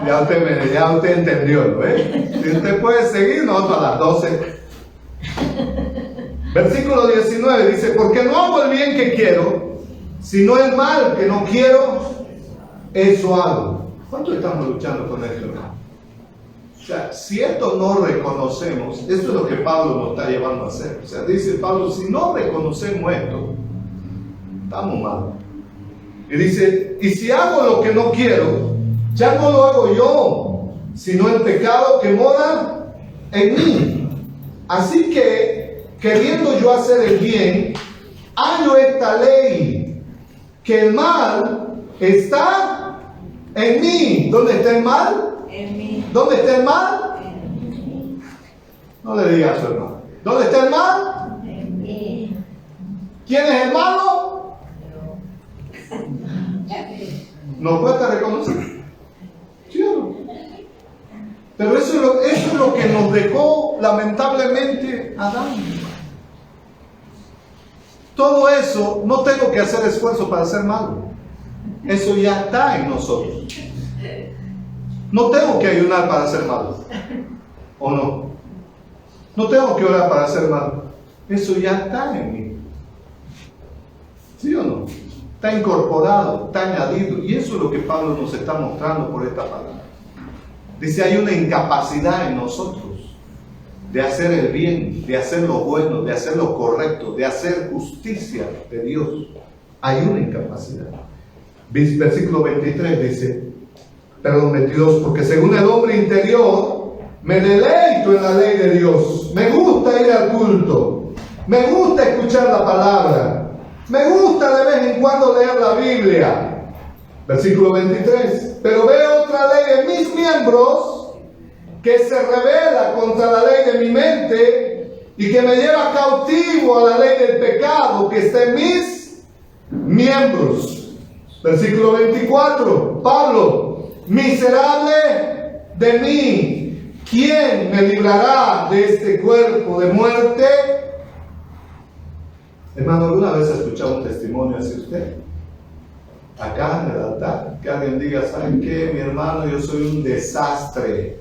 Ya usted entendió, ¿no? Si usted puede seguir, nosotros a las 12. Versículo 19 dice, porque no hago el bien que quiero, sino el mal que no quiero, eso hago. ¿Cuánto estamos luchando con esto, hermano? O sea, si esto no reconocemos, esto es lo que Pablo nos está llevando a hacer. O sea, dice Pablo, si no reconocemos esto, estamos mal. Y dice, y si hago lo que no quiero, ya no lo hago yo, sino el pecado que mora en mí. Así que, queriendo yo hacer el bien, hallo esta ley, que el mal está En mí. ¿Dónde está el mal? En mí. ¿Dónde está el mal? En mí. No le diga a su hermano. ¿Dónde está el mal? En mí. ¿Quién es el malo? Nos cuesta reconocer. ¿Sí o no? Pero eso es lo que nos dejó lamentablemente Adán. Todo eso, no tengo que hacer esfuerzo para ser malo. Eso ya está en nosotros. No tengo que ayunar para ser malo. ¿O no? No tengo que orar para ser malo. Eso ya está en mí. ¿Sí o no? Está incorporado, está añadido. Y eso es lo que Pablo nos está mostrando por esta palabra. Dice, hay una incapacidad en nosotros de hacer el bien, de hacer lo bueno, de hacer lo correcto, de hacer justicia de Dios. Hay una incapacidad. Versículo 23 dice, perdón, 22, porque según el hombre interior, me deleito en la ley de Dios. Me gusta ir al culto. Me gusta escuchar la palabra. Me gusta de vez en cuando leer la Biblia. Versículo 23. Pero veo otra ley en mis miembros que se revela contra la ley de mi mente y que me lleva cautivo a la ley del pecado que está en mis miembros. Versículo 24. Pablo, miserable de mí, ¿quién me librará de este cuerpo de muerte? Hermano, ¿alguna vez ha escuchado un testimonio así usted? Acá en el altar, que alguien diga, ¿saben qué? Mi hermano, yo soy un desastre.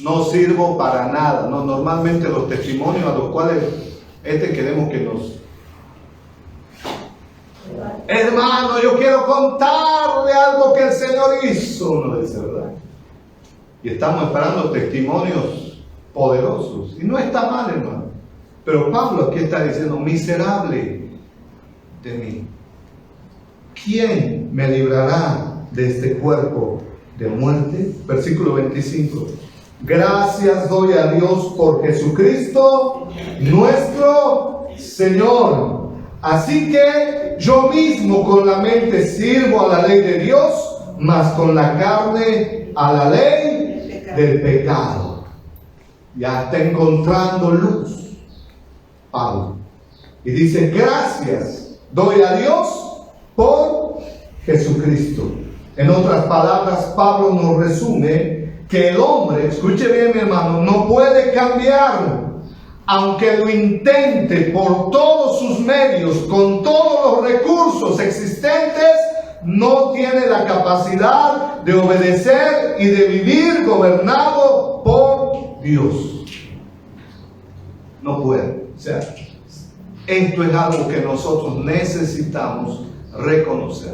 No sirvo para nada. No, normalmente los testimonios a los cuales queremos que nos... Hermano, yo quiero contarle algo que el Señor hizo. Uno dice, ¿verdad? Y estamos esperando testimonios poderosos. Y no está mal, hermano. Pero Pablo aquí está diciendo, miserable de mí. ¿Quién me librará de este cuerpo de muerte? Versículo 25. Gracias doy a Dios por Jesucristo, nuestro Señor. Así que yo mismo con la mente sirvo a la ley de Dios, mas con la carne a la ley del pecado. Ya está encontrando luz Pablo. Y dice, gracias doy a Dios por Jesucristo. En otras palabras, Pablo nos resume que el hombre, escuche bien mi hermano, no puede cambiar, aunque lo intente por todos sus medios, con todos los recursos existentes, no tiene la capacidad de obedecer y de vivir gobernado por Dios. No puede. O sea, esto es algo que nosotros necesitamos reconocer.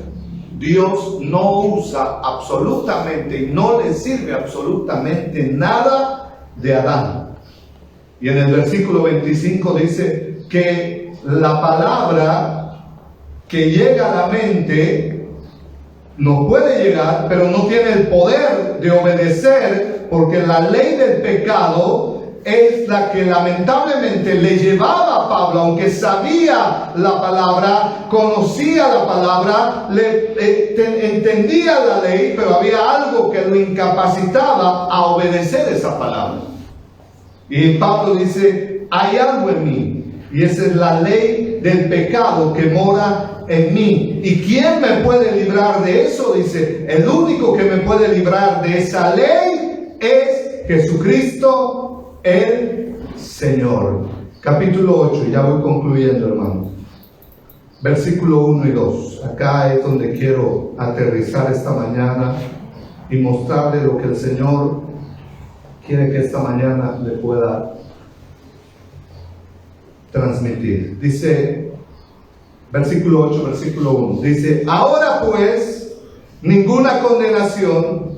Dios no usa absolutamente y no le sirve absolutamente nada de Adán. Y en el versículo 25 dice que la palabra que llega a la mente nos puede llegar, pero no tiene el poder de obedecer, porque la ley del pecado es la que lamentablemente le llevaba a Pablo, aunque sabía la palabra, conocía la palabra, entendía la ley, pero había algo que lo incapacitaba a obedecer esa palabra. Y Pablo dice, hay algo en mí, y esa es la ley del pecado que mora en mí. ¿Y quién me puede librar de eso? Dice, el único que me puede librar de esa ley es Jesucristo el Señor. Capítulo 8, ya voy concluyendo, hermano. Versículo 1 y 2. Acá es donde quiero aterrizar esta mañana y mostrarle lo que el Señor quiere que esta mañana le pueda transmitir. Dice, versículo 8, versículo 1. Dice, ahora pues, ninguna condenación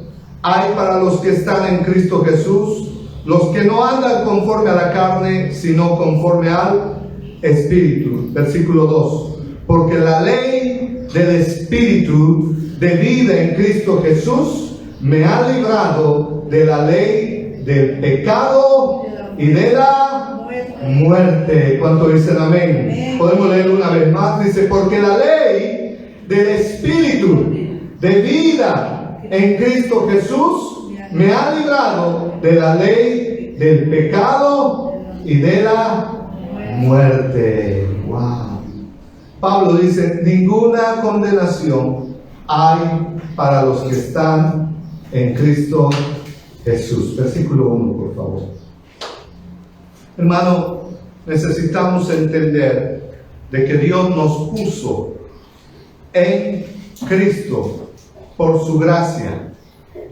hay para los que están en Cristo Jesús, los que no andan conforme a la carne, sino conforme al Espíritu. Versículo 2. Porque la ley del Espíritu de vida en Cristo Jesús me ha librado de la ley del pecado y de la muerte. ¿Cuánto dicen amén? Podemos leer una vez más. Dice, porque la ley del Espíritu de vida en Cristo Jesús, me ha librado de la ley del pecado y de la muerte. Wow. Pablo dice, ninguna condenación hay para los que están en Cristo Jesús. Versículo 1, por favor. Hermano, necesitamos entender de que Dios nos puso en Cristo por su gracia.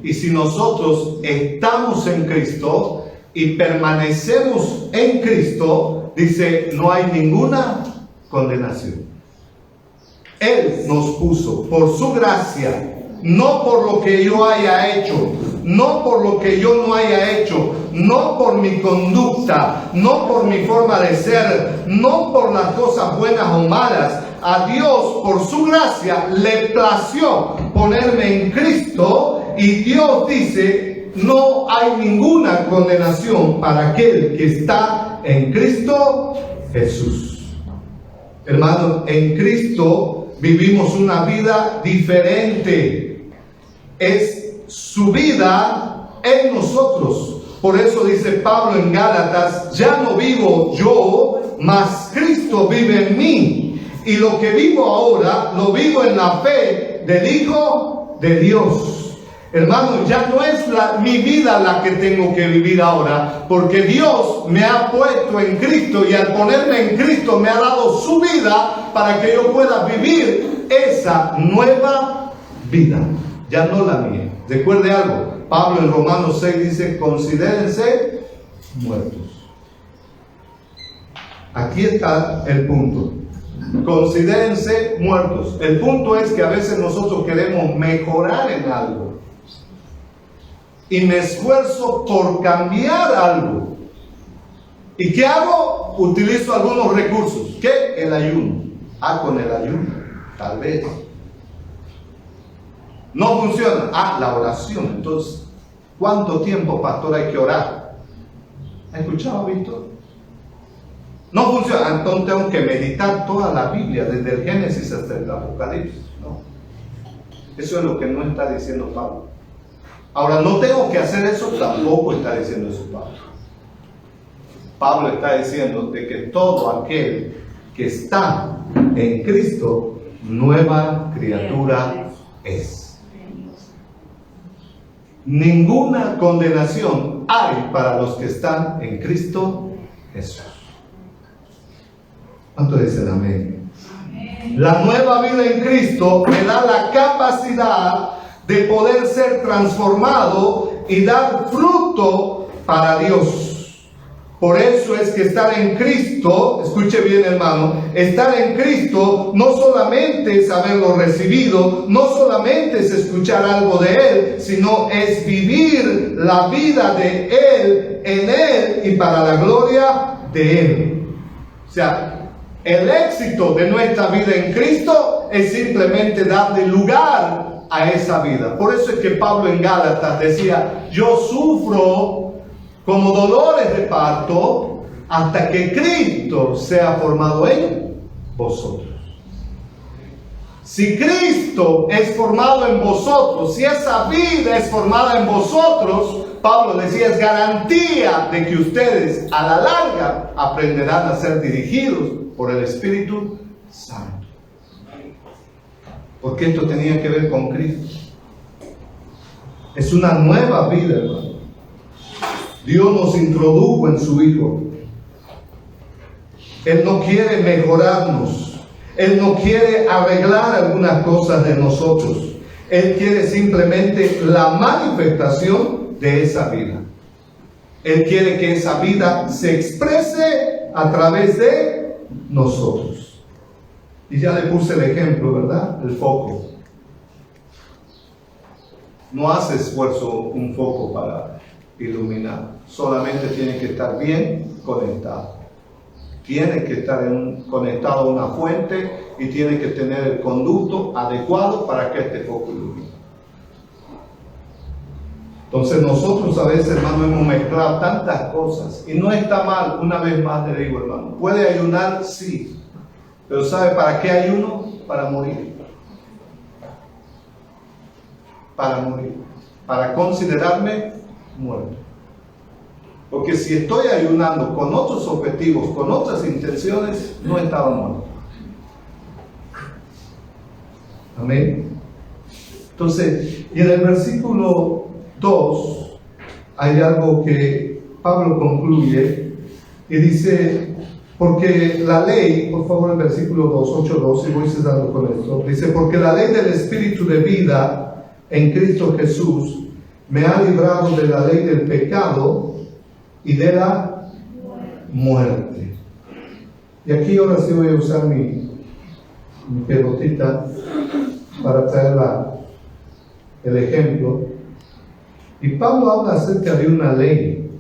Y si nosotros estamos en Cristo y permanecemos en Cristo, dice, no hay ninguna condenación. Él nos puso por su gracia, no por lo que yo haya hecho, no por lo que yo no haya hecho, no por mi conducta, no por mi forma de ser, no por las cosas buenas o malas. A Dios, por su gracia, le plació ponerme en Cristo, y Dios dice, no hay ninguna condenación para aquel que está en Cristo Jesús. Hermano, en Cristo vivimos una vida diferente. Es su vida en nosotros. Por eso dice Pablo en Gálatas, ya no vivo yo, mas Cristo vive en mí. Y lo que vivo ahora, lo vivo en la fe del Hijo de Dios. Hermano, ya no es mi vida la que tengo que vivir ahora, porque Dios me ha puesto en Cristo, y al ponerme en Cristo me ha dado su vida para que yo pueda vivir esa nueva vida, ya no la mía. Recuerde algo, Pablo en Romanos 6 dice, considérense muertos. Aquí está el punto. Considérense muertos. El punto es que a veces nosotros queremos mejorar en algo. Y me esfuerzo por cambiar algo. ¿Y qué hago? Utilizo algunos recursos. ¿Qué? El ayuno. Con el ayuno, tal vez. No funciona. La oración. Entonces, ¿cuánto tiempo, pastor, hay que orar? ¿Ha escuchado, Víctor? No funciona. Entonces tengo que meditar toda la Biblia, desde el Génesis hasta el Apocalipsis. No. Eso es lo que no está diciendo Pablo. Ahora, no tengo que hacer eso, tampoco está diciendo eso Pablo. Pablo está diciendo de que todo aquel que está en Cristo, nueva criatura es. Ninguna condenación hay para los que están en Cristo Jesús. ¿Cuánto dicen amén? La nueva vida en Cristo me da la capacidad de poder ser transformado y dar fruto para Dios. Por eso es que estar en Cristo, escuche bien, hermano, estar en Cristo no solamente es haberlo recibido, no solamente es escuchar algo de Él, sino es vivir la vida de Él, en Él y para la gloria de Él. O sea, el éxito de nuestra vida en Cristo es simplemente darle lugar a esa vida. Por eso es que Pablo en Gálatas decía, yo sufro como dolores de parto hasta que Cristo sea formado en vosotros. Si Cristo es formado en vosotros, si esa vida es formada en vosotros, Pablo decía, es garantía de que ustedes a la larga aprenderán a ser dirigidos por el Espíritu Santo. Porque esto tenía que ver con Cristo. Es una nueva vida, hermano. Dios nos introdujo en su Hijo. Él no quiere mejorarnos. Él no quiere arreglar algunas cosas de nosotros. Él quiere simplemente la manifestación de esa vida. Él quiere que esa vida se exprese a través de nosotros. Y ya le puse el ejemplo, ¿verdad? El foco. No hace esfuerzo un foco para iluminar. Solamente tiene que estar bien conectado. Tiene que estar conectado a una fuente y tiene que tener el conducto adecuado para que este foco ilumine. Entonces nosotros a veces, hermano, hemos mezclado tantas cosas. Y no está mal, una vez más le digo, hermano. ¿Puede ayunar? Sí. Pero ¿sabe para qué ayuno? Para morir. para morir, para considerarme muerto. Porque si estoy ayunando con otros objetivos, con otras intenciones, no estaba muerto. Amén. Entonces, y en el versículo 2 hay algo que Pablo concluye y dice, porque la ley, por favor el versículo 2, 8:2, y voy cerrando con esto, dice, porque la ley del Espíritu de vida en Cristo Jesús me ha librado de la ley del pecado y de la muerte. Y aquí ahora sí voy a usar mi pelotita para traer el ejemplo. Y Pablo habla acerca de una ley,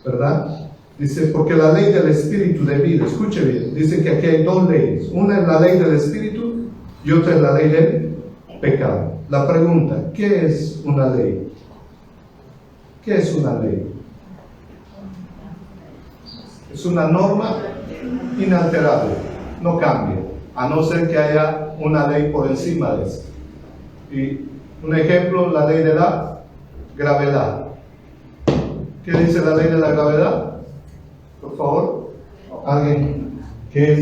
¿verdad? Dice, porque la ley del Espíritu de vida, escuche bien, dice que aquí hay dos leyes. Una es la ley del Espíritu y otra es la ley del pecado. La pregunta, ¿qué es una ley? ¿Qué es una ley? Es una norma inalterable, no cambia, a no ser que haya una ley por encima de eso. Y un ejemplo, la ley de la gravedad. ¿Qué dice la ley de la gravedad? Por favor, alguien que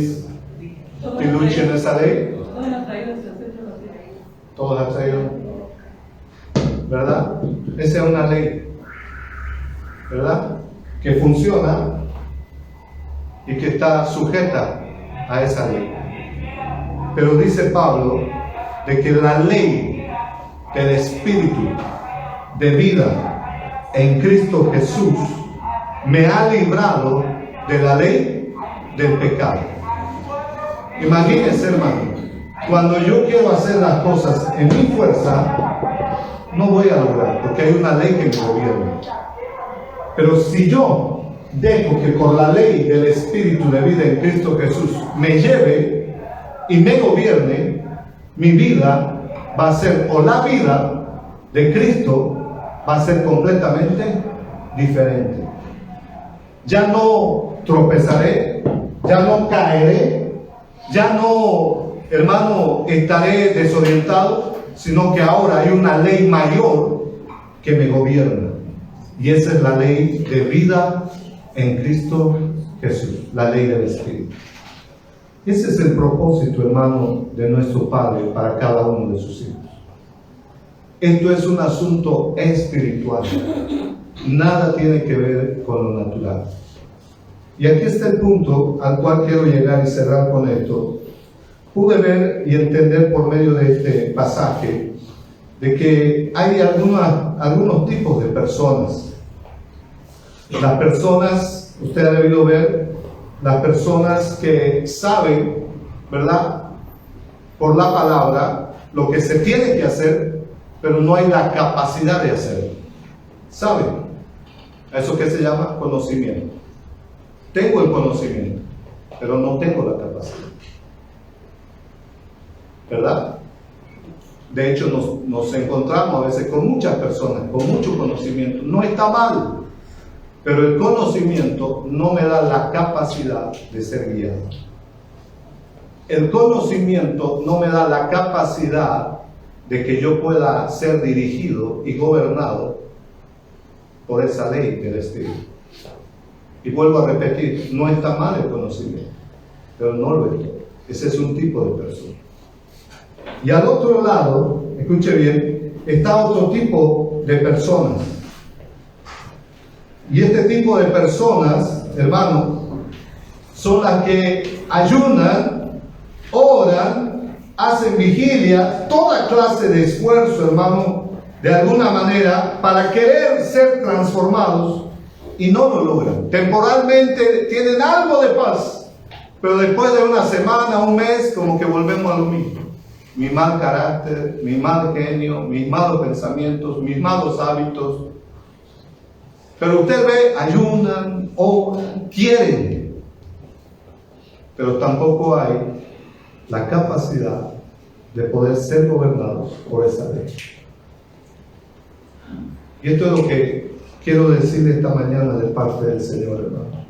luche en esa ley. Todos han traído, ¿verdad? Esa es una ley, ¿verdad? Que funciona y que está sujeta a esa ley. Pero dice Pablo de que la ley del Espíritu de vida en Cristo Jesús me ha librado de la ley del pecado. Imagínense, hermano, cuando yo quiero hacer las cosas en mi fuerza, no voy a lograr, porque hay una ley que me gobierna. Pero si yo dejo que por la ley del Espíritu de vida en Cristo Jesús me lleve y me gobierne, mi vida va a ser, o la vida de Cristo va a ser completamente diferente. Ya no tropezaré, ya no caeré, ya no, hermano, estaré desorientado, sino que ahora hay una ley mayor que me gobierna. Y esa es la ley de vida en Cristo Jesús, la ley del Espíritu. Ese es el propósito, hermano, de nuestro Padre para cada uno de sus hijos. Esto es un asunto espiritual. Nada tiene que ver con lo natural. Y aquí está el punto al cual quiero llegar y cerrar con esto. Pude ver y entender por medio de este pasaje de que hay algunos tipos de personas. Las personas, usted ha debido ver, las personas que saben, ¿verdad?, por la palabra, lo que se tiene que hacer, pero no hay la capacidad de hacerlo. ¿Saben? Eso que se llama conocimiento. Tengo el conocimiento, pero no tengo la capacidad. ¿Verdad? De hecho, nos encontramos a veces con muchas personas con mucho conocimiento. No está mal, pero el conocimiento no me da la capacidad de ser guiado. El conocimiento no me da la capacidad de que yo pueda ser dirigido y gobernado por esa ley del Espíritu. Y vuelvo a repetir, no está mal el conocimiento, pero no lo es todo. Ese es un tipo de persona. Y al otro lado, escuche bien, está otro tipo de personas. Y este tipo de personas, hermano, son las que ayunan, oran, hacen vigilia, toda clase de esfuerzo, hermano, de alguna manera, para querer ser transformados y no lo logran. Temporalmente tienen algo de paz, pero después de una semana, un mes, como que volvemos a lo mismo. Mi mal carácter, mi mal genio, mis malos pensamientos, mis malos hábitos. Pero usted ve, ayunan, oran, quieren, pero tampoco hay la capacidad de poder ser gobernados por esa ley. Y esto es lo que quiero decir esta mañana de parte del Señor, hermano.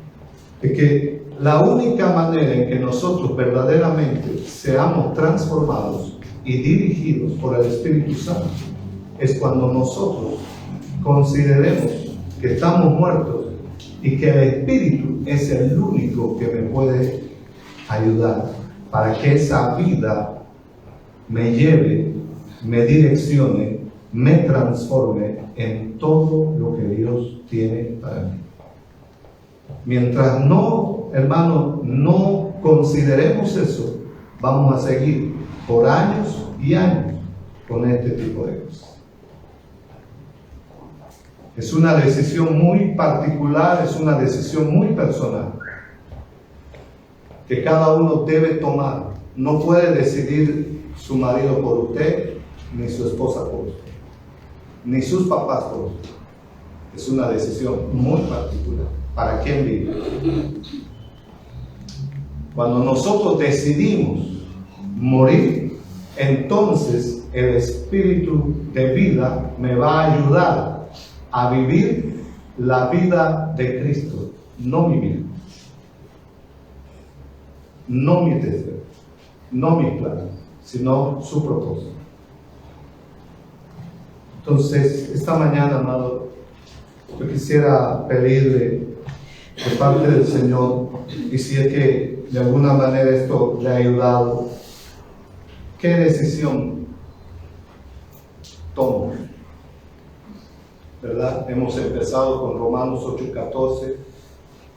Es que la única manera en que nosotros verdaderamente seamos transformados y dirigidos por el Espíritu Santo es cuando nosotros consideremos que estamos muertos y que el Espíritu es el único que me puede ayudar para que esa vida me lleve, me direccione, me transforme en todo lo que Dios tiene para mí. Mientras no, hermano, no consideremos eso, vamos a seguir por años y años con este tipo de cosas. Es una decisión muy particular, es una decisión muy personal que cada uno debe tomar. No puede decidir su marido por usted, ni su esposa por usted, ni sus papás por usted. Es una decisión muy particular. ¿Para quién vive? Cuando nosotros decidimos morir, entonces el espíritu de vida me va a ayudar a vivir la vida de Cristo, no mi vida, no mi deseo, no mi plan, sino su propósito. Entonces, esta mañana, amado, yo quisiera pedirle de parte del Señor, y si es que de alguna manera esto le ha ayudado, ¿qué decisión tomo? ¿Verdad? Hemos empezado con Romanos 8:14,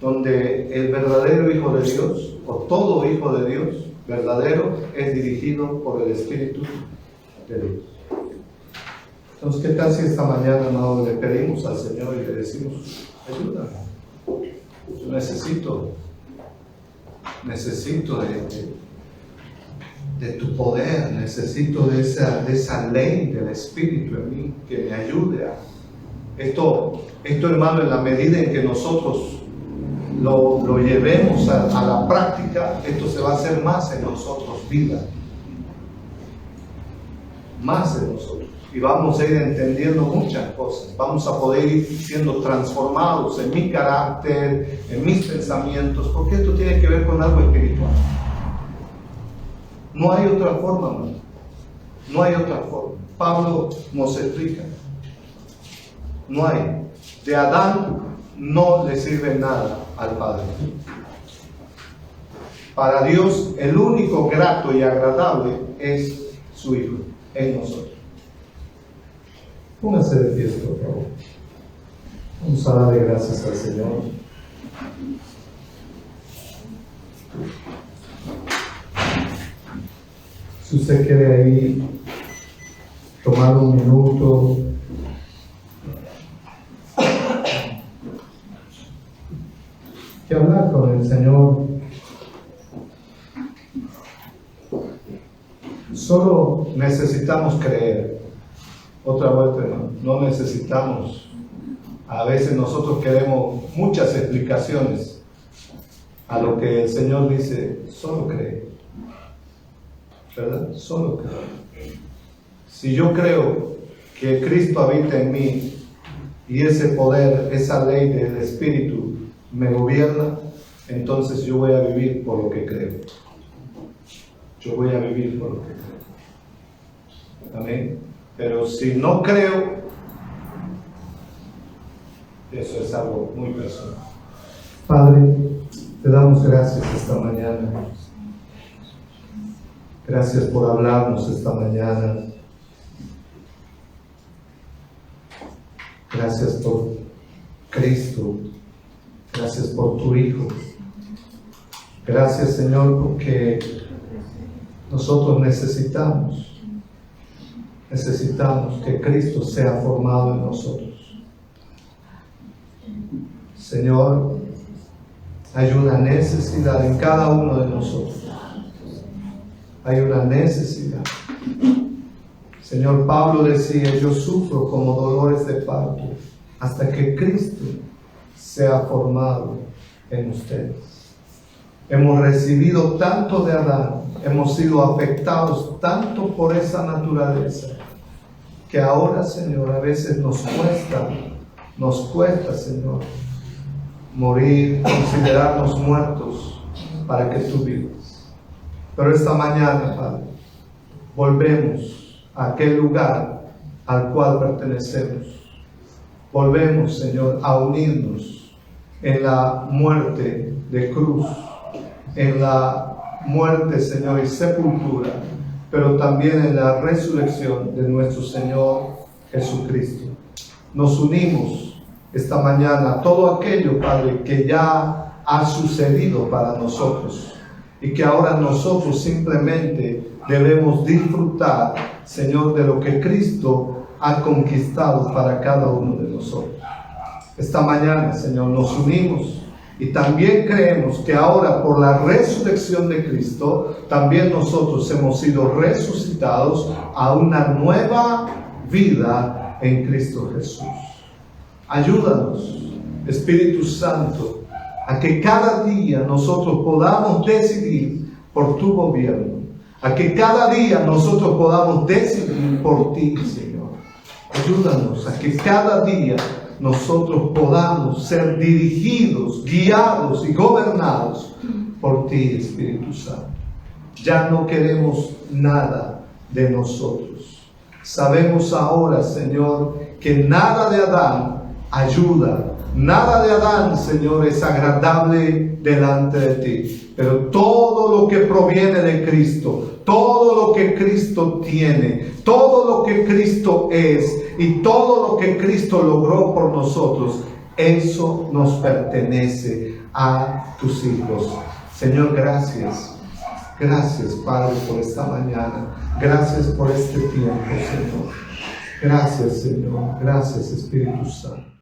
donde el verdadero Hijo de Dios, o todo Hijo de Dios verdadero, es dirigido por el Espíritu de Dios. Entonces, ¿qué tal si esta mañana, amado, le pedimos al Señor y le decimos, ayúdame? Yo necesito de tu poder, necesito de esa ley del Espíritu en mí que me ayude a esto, hermano, en la medida en que nosotros lo llevemos a la práctica, esto se va a hacer más en nosotros vida, más en nosotros, y vamos a ir entendiendo muchas cosas, vamos a poder ir siendo transformados en mi carácter, en mis pensamientos, porque esto tiene que ver con algo espiritual. No hay otra forma, hermano. No hay otra forma. Pablo nos explica. No hay. De Adán no le sirve nada al Padre. Para Dios, el único grato y agradable es su Hijo, en nosotros. Póngase de pie, por favor. Vamos a darle gracias al Señor. Si usted quiere ahí tomar un minuto y hablar con el Señor, solo necesitamos creer. Otra vuelta, no necesitamos. A veces nosotros queremos muchas explicaciones a lo que el Señor dice. Solo cree, ¿verdad? Solo cree. Si yo creo que Cristo habita en mí y ese poder, esa ley del Espíritu me gobierna, entonces yo voy a vivir por lo que creo. Yo voy a vivir por lo que creo. Amén. Pero si no creo, eso es algo muy personal. Padre, te damos gracias esta mañana. Gracias por hablarnos esta mañana. Gracias por Cristo. Gracias por tu Hijo. Gracias, Señor, porque nosotros necesitamos que Cristo sea formado en nosotros. Señor, hay una necesidad en cada uno de nosotros. Hay una necesidad. Señor, Pablo decía, yo sufro como dolores de parto hasta que Cristo sea formado en ustedes. Hemos recibido tanto de Adán, hemos sido afectados tanto por esa naturaleza, que ahora, Señor, a veces nos cuesta, Señor, morir, considerarnos muertos para que tú vivas. Pero esta mañana, Padre, volvemos a aquel lugar al cual pertenecemos. Volvemos, Señor, a unirnos en la muerte de cruz, en la muerte, Señor, y sepultura, pero también en la resurrección de nuestro Señor Jesucristo. Nos unimos esta mañana a todo aquello, Padre, que ya ha sucedido para nosotros y que ahora nosotros simplemente debemos disfrutar, Señor, de lo que Cristo ha conquistado para cada uno de nosotros. Esta mañana, Señor, nos unimos y también creemos que ahora por la resurrección de Cristo, también nosotros hemos sido resucitados a una nueva vida en Cristo Jesús. Ayúdanos, Espíritu Santo, a que cada día nosotros podamos decidir por tu gobierno, a que cada día nosotros podamos decidir por ti, Señor. Ayúdanos a que cada día nosotros podamos ser dirigidos, guiados y gobernados por ti, Espíritu Santo. Ya no queremos nada de nosotros. Sabemos ahora, Señor, que nada de Adán ayuda, nada de Adán, Señor, es agradable delante de ti. Pero todo lo que proviene de Cristo, todo lo que Cristo tiene, todo lo que Cristo es y todo lo que Cristo logró por nosotros, eso nos pertenece a tus hijos. Señor, gracias. Gracias, Padre, por esta mañana. Gracias por este tiempo, Señor. Gracias, Señor. Gracias, Espíritu Santo.